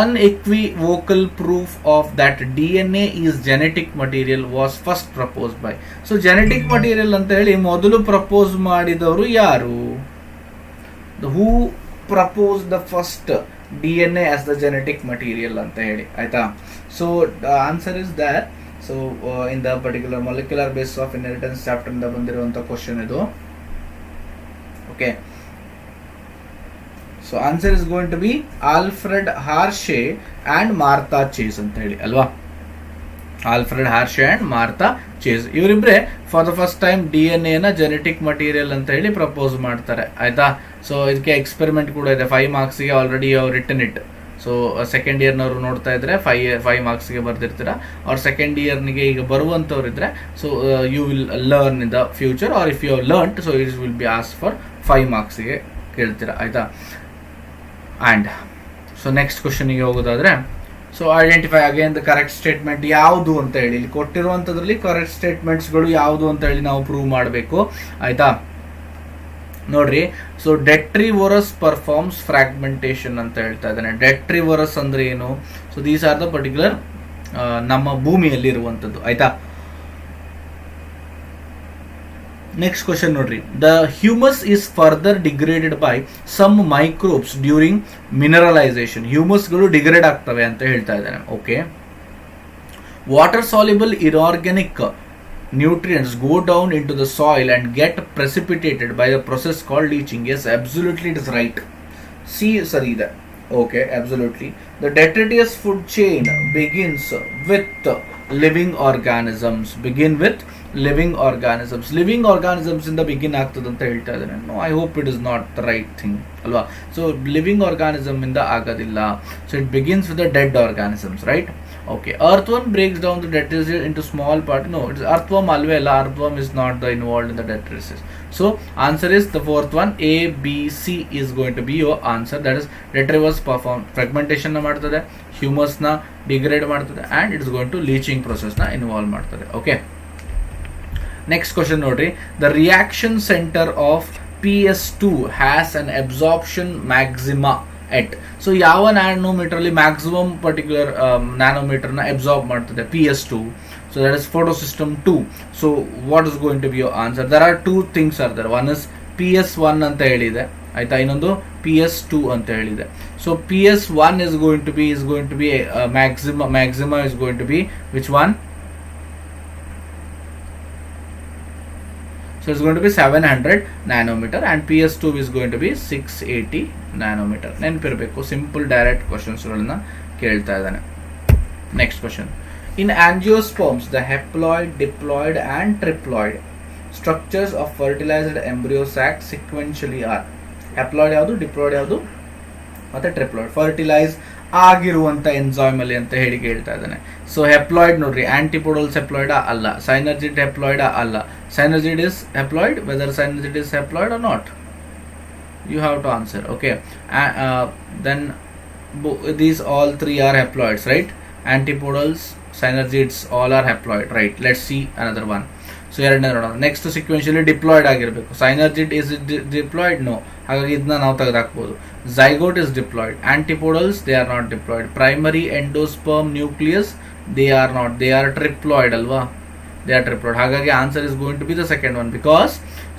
unequivocal proof of that DNA is genetic material was first proposed by. So genetic material ಅಂತ ಹೇಳಿ ಮೊದಲು propose ಮಾಡಿದವರು ಯಾರು? Who propose the first DNA as the genetic material ಅಂತ ಹೇಳಿ, ಆಯ್ತಾ. So answer is that. So in the particular molecular base of inheritance chapter ಇಂದ ಬಂದಿರುವಂತ ಕ್ವಶನ್ ಇದು. Okay, so answer is going to be Alfred Hershey and Martha Chase ಅಂತ ಹೇಳಿ ಅಲ್ವಾ. Alfred Hershey and Martha Chase ಇವರಿಬ್ರೆ for the first time DNA ನ genetic material ಅಂತ ಹೇಳಿ ಪ್ರಪೋಸ್ ಮಾಡ್ತಾರೆ, ಆಯ್ತಾ. ಸೊ ಇದಕ್ಕೆ ಎಕ್ಸ್ಪೆರಿಮೆಂಟ್ ಕೂಡ ಇದೆ, 5 ಮಾರ್ಕ್ಸ್ಗೆ already written it. So second ಇಯರ್ನವರು ನೋಡ್ತಾ ಇದ್ರೆ 5 ಮಾರ್ಕ್ಸ್ಗೆ ಬರ್ದಿರ್ತೀರಾ. ಅವ್ರ ಸೆಕೆಂಡ್ ಇಯರ್ನಿಗೆ ಈಗ ಬರುವಂಥವ್ರು ಇದ್ರೆ, so you will learn in the future, or if you have learn, so it will be as for 5 ಮಾರ್ಕ್ಸ್ಗೆ ಕೇಳ್ತೀರಾ, ಆಯ್ತಾ. ಆ್ಯಂಡ್ ಸೊ ನೆಕ್ಸ್ಟ್ ಕ್ವಶನಿಗೆ ಹೋಗೋದಾದ್ರೆ, so identify again the correct statement ಯಾವುದು ಅಂತ ಹೇಳಿ, ಇಲ್ಲಿ ಕೊಟ್ಟಿರುವಂಥದ್ರಲ್ಲಿ ಕರೆಕ್ಟ್ ಸ್ಟೇಟ್ಮೆಂಟ್ಸ್ಗಳು ಯಾವುದು ಅಂತ ಹೇಳಿ ನಾವು ಪ್ರೂವ್ ಮಾಡಬೇಕು, ಆಯ್ತಾ. ನೋಡ್ರಿ, ಸೊ ಡೆಟ್ರಿವೋರಸ್ ಪರ್ಫಾರ್ಮ್ಸ್ ಫ್ರಾಗ್ಮೆಂಟೇಶನ್ ಅಂತ ಹೇಳ್ತಾ ಇದ್ದಾನೆ. ಡೆಟ್ರಿವೋರಸ್ ಅಂದ್ರೆ ಏನು? So these are the particular ನಮ್ಮ ಭೂಮಿಯಲ್ಲಿ ಇರುವಂಥದ್ದು, ಆಯ್ತಾ. ನೆಕ್ಸ್ಟ್ ಕ್ವಶನ್ ನೋಡ್ರಿ, the humus is further degraded by some microbes during mineralisation. ಹ್ಯೂಮಸ್ಗಳು ಡಿಗ್ರೇಡ್ ಆಗ್ತವೆ ಅಂತ ಹೇಳ್ತಾ ಇದ್ದಾನೆ. Okay, water soluble inorganic nutrients go down into the soil and get precipitated by a process called leaching. Yes, absolutely, it is right. See, sorry, that okay, absolutely. The detritus food chain begins with living organisms. Living organisms in the begin ಆಗ್ತದೆ ಅಂತ ಹೇಳ್ತಾ ಇದ್ದಾರೆ. No, I hope it is not the right thing ಅಲ್ವಾ. So living organism ಇಂದ ಆಗೋದಿಲ್ಲ. So it begins with the dead organisms, right? Okay, earthworm breaks down the detritus into small part. No, it's earthworm alve alla. Earthworm is not involved in the detritus. So answer is the fourth one. A, B, C is going to be your answer. That is, detritus perform fragmentation na ಮಾಡ್ತದೆ, humus na degrade ಮಾಡ್ತದೆ, and it is going to leaching process na involve ಮಾಡ್ತದೆ. Okay. Next question notri. The reaction center of PS2 has an absorption maxima at. So ಯಾವ nanometre ಅಲ್ಲಿ maximum particular nanometre ನ absorb ಮಾಡ್ತದೆ PS2. So that is photosystem 2. So what is going to be your answer? There are two things are there. One is PS1 ಅಂತ ಹೇಳಿದೆ ಆಯ್ತಾ, ಇನ್ನೊಂದು PS2 ಅಂತ ಹೇಳಿದೆ. So PS1 is going to be maxima is going to be which one? So it's going to be 700 nanometer and PS2 is going to be 680 nanometer. ನೆನಪಿರಬೇಕು, simple direct questions ಗಳನ್ನ ಕೇಳ್ತಾ ಇದ್ದಾನೆ. Next question. In angiosperms the haploid, diploid and triploid structures of fertilized embryo sac sequentially are. haploid ಯಾವುದು, diploid ಯಾವುದು ಮತ್ತೆ triploid. Fertilise ಆಗಿರುವಂತ enzyme ಅಲ್ಲಿ ಅಂತ ಹೇಳಿ ಕೇಳ್ತಾ ಇದ್ದಾನೆ. ಸೊ ಹೆಪ್ಲಾಯ್ಡ್ ನೋಡ್ರಿ, ಆಂಟಿಪೋಡಲ್ಸ್ ಹೆಪ್ಲಾಯ್ಡ್ ಅಲ್ಲ, ಸೈನರ್ಜಿಡ್ ಹೆಪ್ಲಾಯ್ಡ್ ಅಲ್ಲ. Synergid is haploid. Whether synergid is haploid or not, you have to answer. Okay. Then these all three are haploids, right? Antipodals, synergids, all are haploid, right? Let's see another one. So here another one. Next sequentially diploid ಆಗಿರಬೇಕು. Synergid is diploid? No. ಹಾಗಾಗಿ ಇದನ್ನ ನಾವು ತೆಗೆದಾಕಬಹುದು. Zygote is diploid. Antipodals, they are not diploid. Primary endosperm nucleus, they are not. They are triploid ಅಲ್ವಾ? They are triploid. ಹಾಗಾಗಿ answer is going to be the second one, because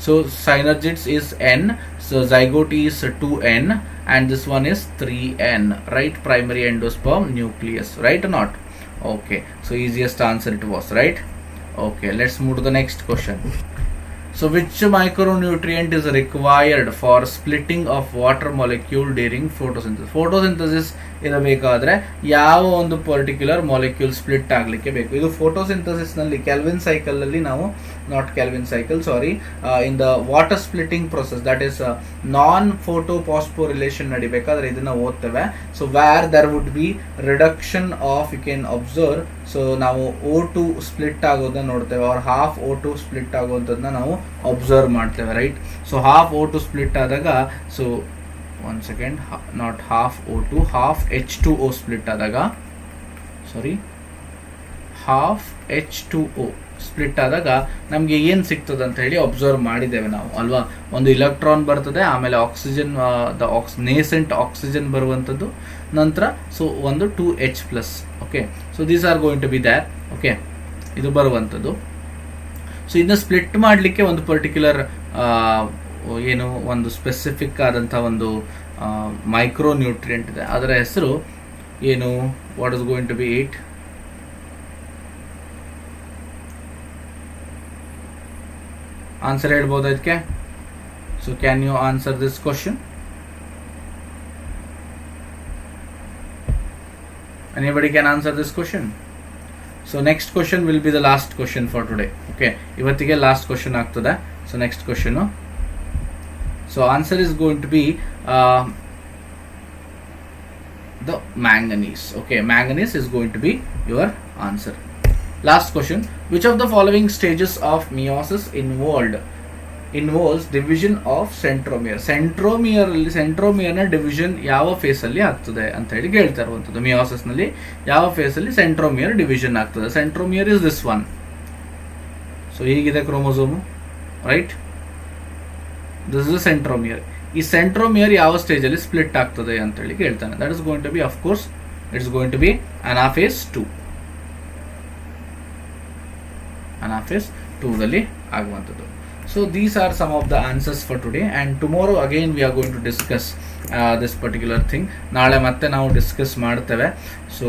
so synergids is N, so zygote is 2N and this one is 3N, right? Primary endosperm nucleus, right or not? Okay, so easiest answer it was, right? Okay, let's move to the next question. So which micronutrient is required for splitting of water molecule during photosynthesis? Photosynthesis ಇರಬೇಕಾದ್ರೆ ಯಾವ ಒಂದು particular molecule split ಆಗಲಿಕ್ಕೆ ಬೇಕು. ಇದು photosynthesis ನಲ್ಲಿ kelvin cycle ಅಲ್ಲಿ ನಾವು in the water splitting process, that is non photo phosphorylation ನಡಿಬೇಕಾದ್ರೆ ಇದನ್ನ ಓದ್ತೇವೆ. So where there would be reduction of, you can observe. So ನಾವು O2 ಸ್ಪ್ಲಿಟ್ ಆಗೋದನ್ನ ನೋಡ್ತೇವೆ, ಅವ್ರ ಹಾಫ್ O2 ಸ್ಪ್ಲಿಟ್ ಆಗೋದನ್ನ ನಾವು ಅಬ್ಸರ್ವ್ ಮಾಡ್ತೇವೆ, right? So half O2 split ಆದಾಗ, so one second, not half O2, half H2O split ಆದಾಗ, ಸಾರಿ, half H2O split ಆದಾಗ ನಮಗೆ ಏನು ಸಿಗ್ತದೆ ಅಂತ ಹೇಳಿ ಅಬ್ಸರ್ವ್ ಮಾಡಿದ್ದೇವೆ ನಾವು ಅಲ್ವಾ. ಒಂದು ಇಲೆಕ್ಟ್ರಾನ್ ಬರ್ತದೆ, ಆಮೇಲೆ ಆಕ್ಸಿಜನ್, ನೇಸೆಂಟ್ ಆಕ್ಸಿಜನ್ ಬರುವಂಥದ್ದು, ನಂತರ ಸೊ ಒಂದು 2H+. Okay, so these are going to be there. Okay, ಇದು ಬರುವಂಥದ್ದು. ಸೊ ಇದನ್ನ ಸ್ಪ್ಲಿಟ್ ಮಾಡಲಿಕ್ಕೆ ಒಂದು ಪರ್ಟಿಕ್ಯುಲರ್ ಏನು ಒಂದು ಸ್ಪೆಸಿಫಿಕ್ ಆದಂಥ ಒಂದು ಮೈಕ್ರೋನ್ಯೂಟ್ರಿಯೆಂಟ್ ಇದೆ, ಅದರ ಹೆಸರು ಏನು? What is going to be it? Answer ಹೇಳ್ಬೋದು ಅದಕ್ಕೆ? So can you answer this question? Anybody can answer this question? So next question will be the last question for today. Okay, ಇವತ್ತಿಗೆ last question ಆಗ್ತದೆ. So next question, so answer is going to be the manganese. Okay, manganese is going to be your answer. Last question, which of the following stages of meiosis involves division of centromere? Centromere ನ division ಯಾವ phase ಅಲ್ಲಿ ಆಗ್ತದೆ ಅಂತ ಹೇಳಿ ಕೇಳ್ತಾ ಇರುವಂತದ್ದು. Meiosis ನಲ್ಲಿ ಯಾವ ಫೇಸ್ ಅಲ್ಲಿ ಸೆಂಟ್ರೋಮಿಯರ್ ಡಿವಿಷನ್ ಆಗ್ತದೆ? Centromere is this one. So ಹೀಗಿದೆ chromosome, right? This is centromere. ಈ ಸೆಂಟ್ರೋಮಿಯರ್ ಯಾವ ಸ್ಟೇಜ್ ಅಲ್ಲಿ ಸ್ಪ್ಲಿಟ್ ಆಗ್ತದೆ ಅಂತ ಹೇಳಿ ಕೇಳ್ತಾನೆ. That is going to be, of course, it's going to be anaphase 2. Anaphase 2 ದಲ್ಲಿ ಆಗುವಂಥದ್ದು. So these are some of the answers for today, and tomorrow again we are going to discuss this particular thing. ನಾಳೆ ಮತ್ತೆ ನಾವು discuss ಮಾಡ್ತೇವೆ. So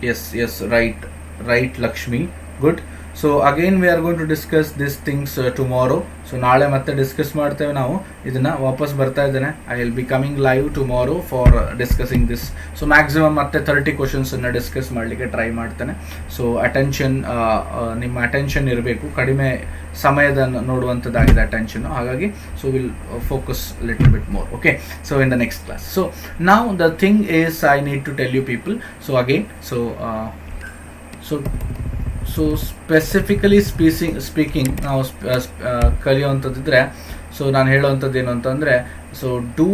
Yes, right, Lakshmi. Good. So again we are going to discuss these things tomorrow. So ನಾಳೆ ಮತ್ತೆ discuss ಮಾಡ್ತೇವೆ ನಾವು ಇದನ್ನ. ವಾಪಸ್ ಬರ್ತಾ ಇದ್ದೇನೆ. I will be coming live tomorrow for discussing this. So maximum ಮತ್ತೆ 30 ಕ್ವಶನ್ಸ್ ಅನ್ನ ಡಿಸ್ಕಸ್ ಮಾಡಲಿಕ್ಕೆ ಟ್ರೈ ಮಾಡ್ತೇನೆ. ಸೊ ಅಟೆನ್ಷನ್, ನಿಮ್ಮ ಅಟೆನ್ಷನ್ ಇರಬೇಕು. ಕಡಿಮೆ ಸಮಯದ ನೋಡುವಂಥದ್ದಾಗಿದೆ ಅಟೆನ್ಷನ್, ಹಾಗಾಗಿ so will focus little bit more. Okay, so in the next class. So now the thing is I need to tell you people. So again so specifically speaking ನಾವು ಕಲಿಯುವಂಥದ್ದಿದ್ರೆ, so ನಾನು ಹೇಳುವಂಥದ್ದು ಏನು ಅಂತಂದರೆ, so do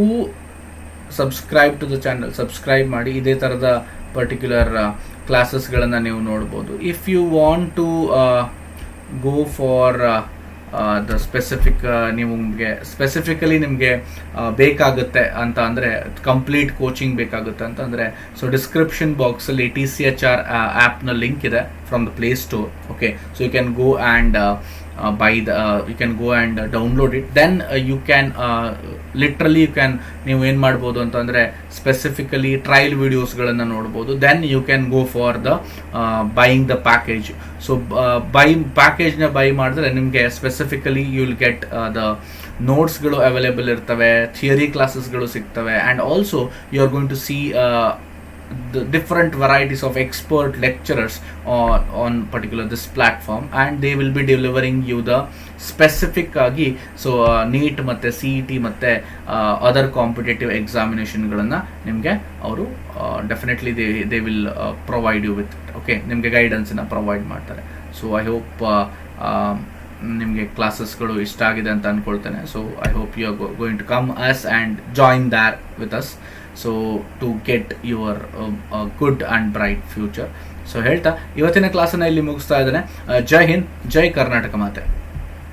subscribe to the channel. Subscribe ಮಾಡಿ, ಇದೇ ಥರದ particular ಕ್ಲಾಸಸ್ಗಳನ್ನು ನೀವು ನೋಡ್ಬೋದು. If you want to go for the specific, ನಿಮಗೆ ಸ್ಪೆಸಿಫಿಕಲಿ ನಿಮಗೆ ಬೇಕಾಗುತ್ತೆ ಅಂತ ಅಂದರೆ, ಕಂಪ್ಲೀಟ್ ಕೋಚಿಂಗ್ ಬೇಕಾಗುತ್ತೆ ಅಂತ ಅಂದರೆ, ಸೊ ಡಿಸ್ಕ್ರಿಪ್ಷನ್ ಬಾಕ್ಸಲ್ಲಿ tchr ಆ್ಯಪ್ನ ಲಿಂಕ್ ಇದೆ from the play store. Okay, so you can go and you can go and download it. Then you can literally ನೀವು ಏನು ಮಾಡ್ಬೋದು ಅಂತಂದರೆ, ಸ್ಪೆಸಿಫಿಕಲಿ ಟ್ರಯಲ್ ವಿಡಿಯೋಸ್ಗಳನ್ನು ನೋಡ್ಬೋದು. Then you can go for the buying the package. So ಪ್ಯಾಕೇಜ್ನ buy ಮಾಡಿದ್ರೆ ನಿಮಗೆ specifically you will get the ನೋಟ್ಸ್ಗಳು ಅವೈಲೇಬಲ್ ಇರ್ತವೆ, ಥಿಯರಿ ಕ್ಲಾಸಸ್ಗಳು ಸಿಗ್ತವೆ, and also you are going to see the different varieties of expert lecturers on particular this platform, and they will be delivering you the specific agi. So NEET ಮತ್ತೆ CET ಮತ್ತೆ other competitive examination ಗಳನ್ನ ನಿಮಗೆ ಅವರು definitely they will provide you with it. Okay, ನಿಮಗೆ guidance ನ provide ಮಾಡ್ತಾರೆ. So I hope ನಿಮಗೆ ಕ್ಲಾಸಸ್ಗಳು ಇಷ್ಟ ಆಗಿದೆ ಅಂತ ಅನ್ಕೊಳ್ತೇನೆ. So I hope you are going to come us and join there with us, so to get your good and bright future. So ಹೇಳ್ತಾ ಇವತ್ತಿನ ಕ್ಲಾಸನ್ನು ಇಲ್ಲಿ ಮುಗಿಸ್ತಾ ಇದ್ದೇನೆ. ಜೈ ಹಿಂದ್, ಜೈ ಕರ್ನಾಟಕ ಮಾತೆ.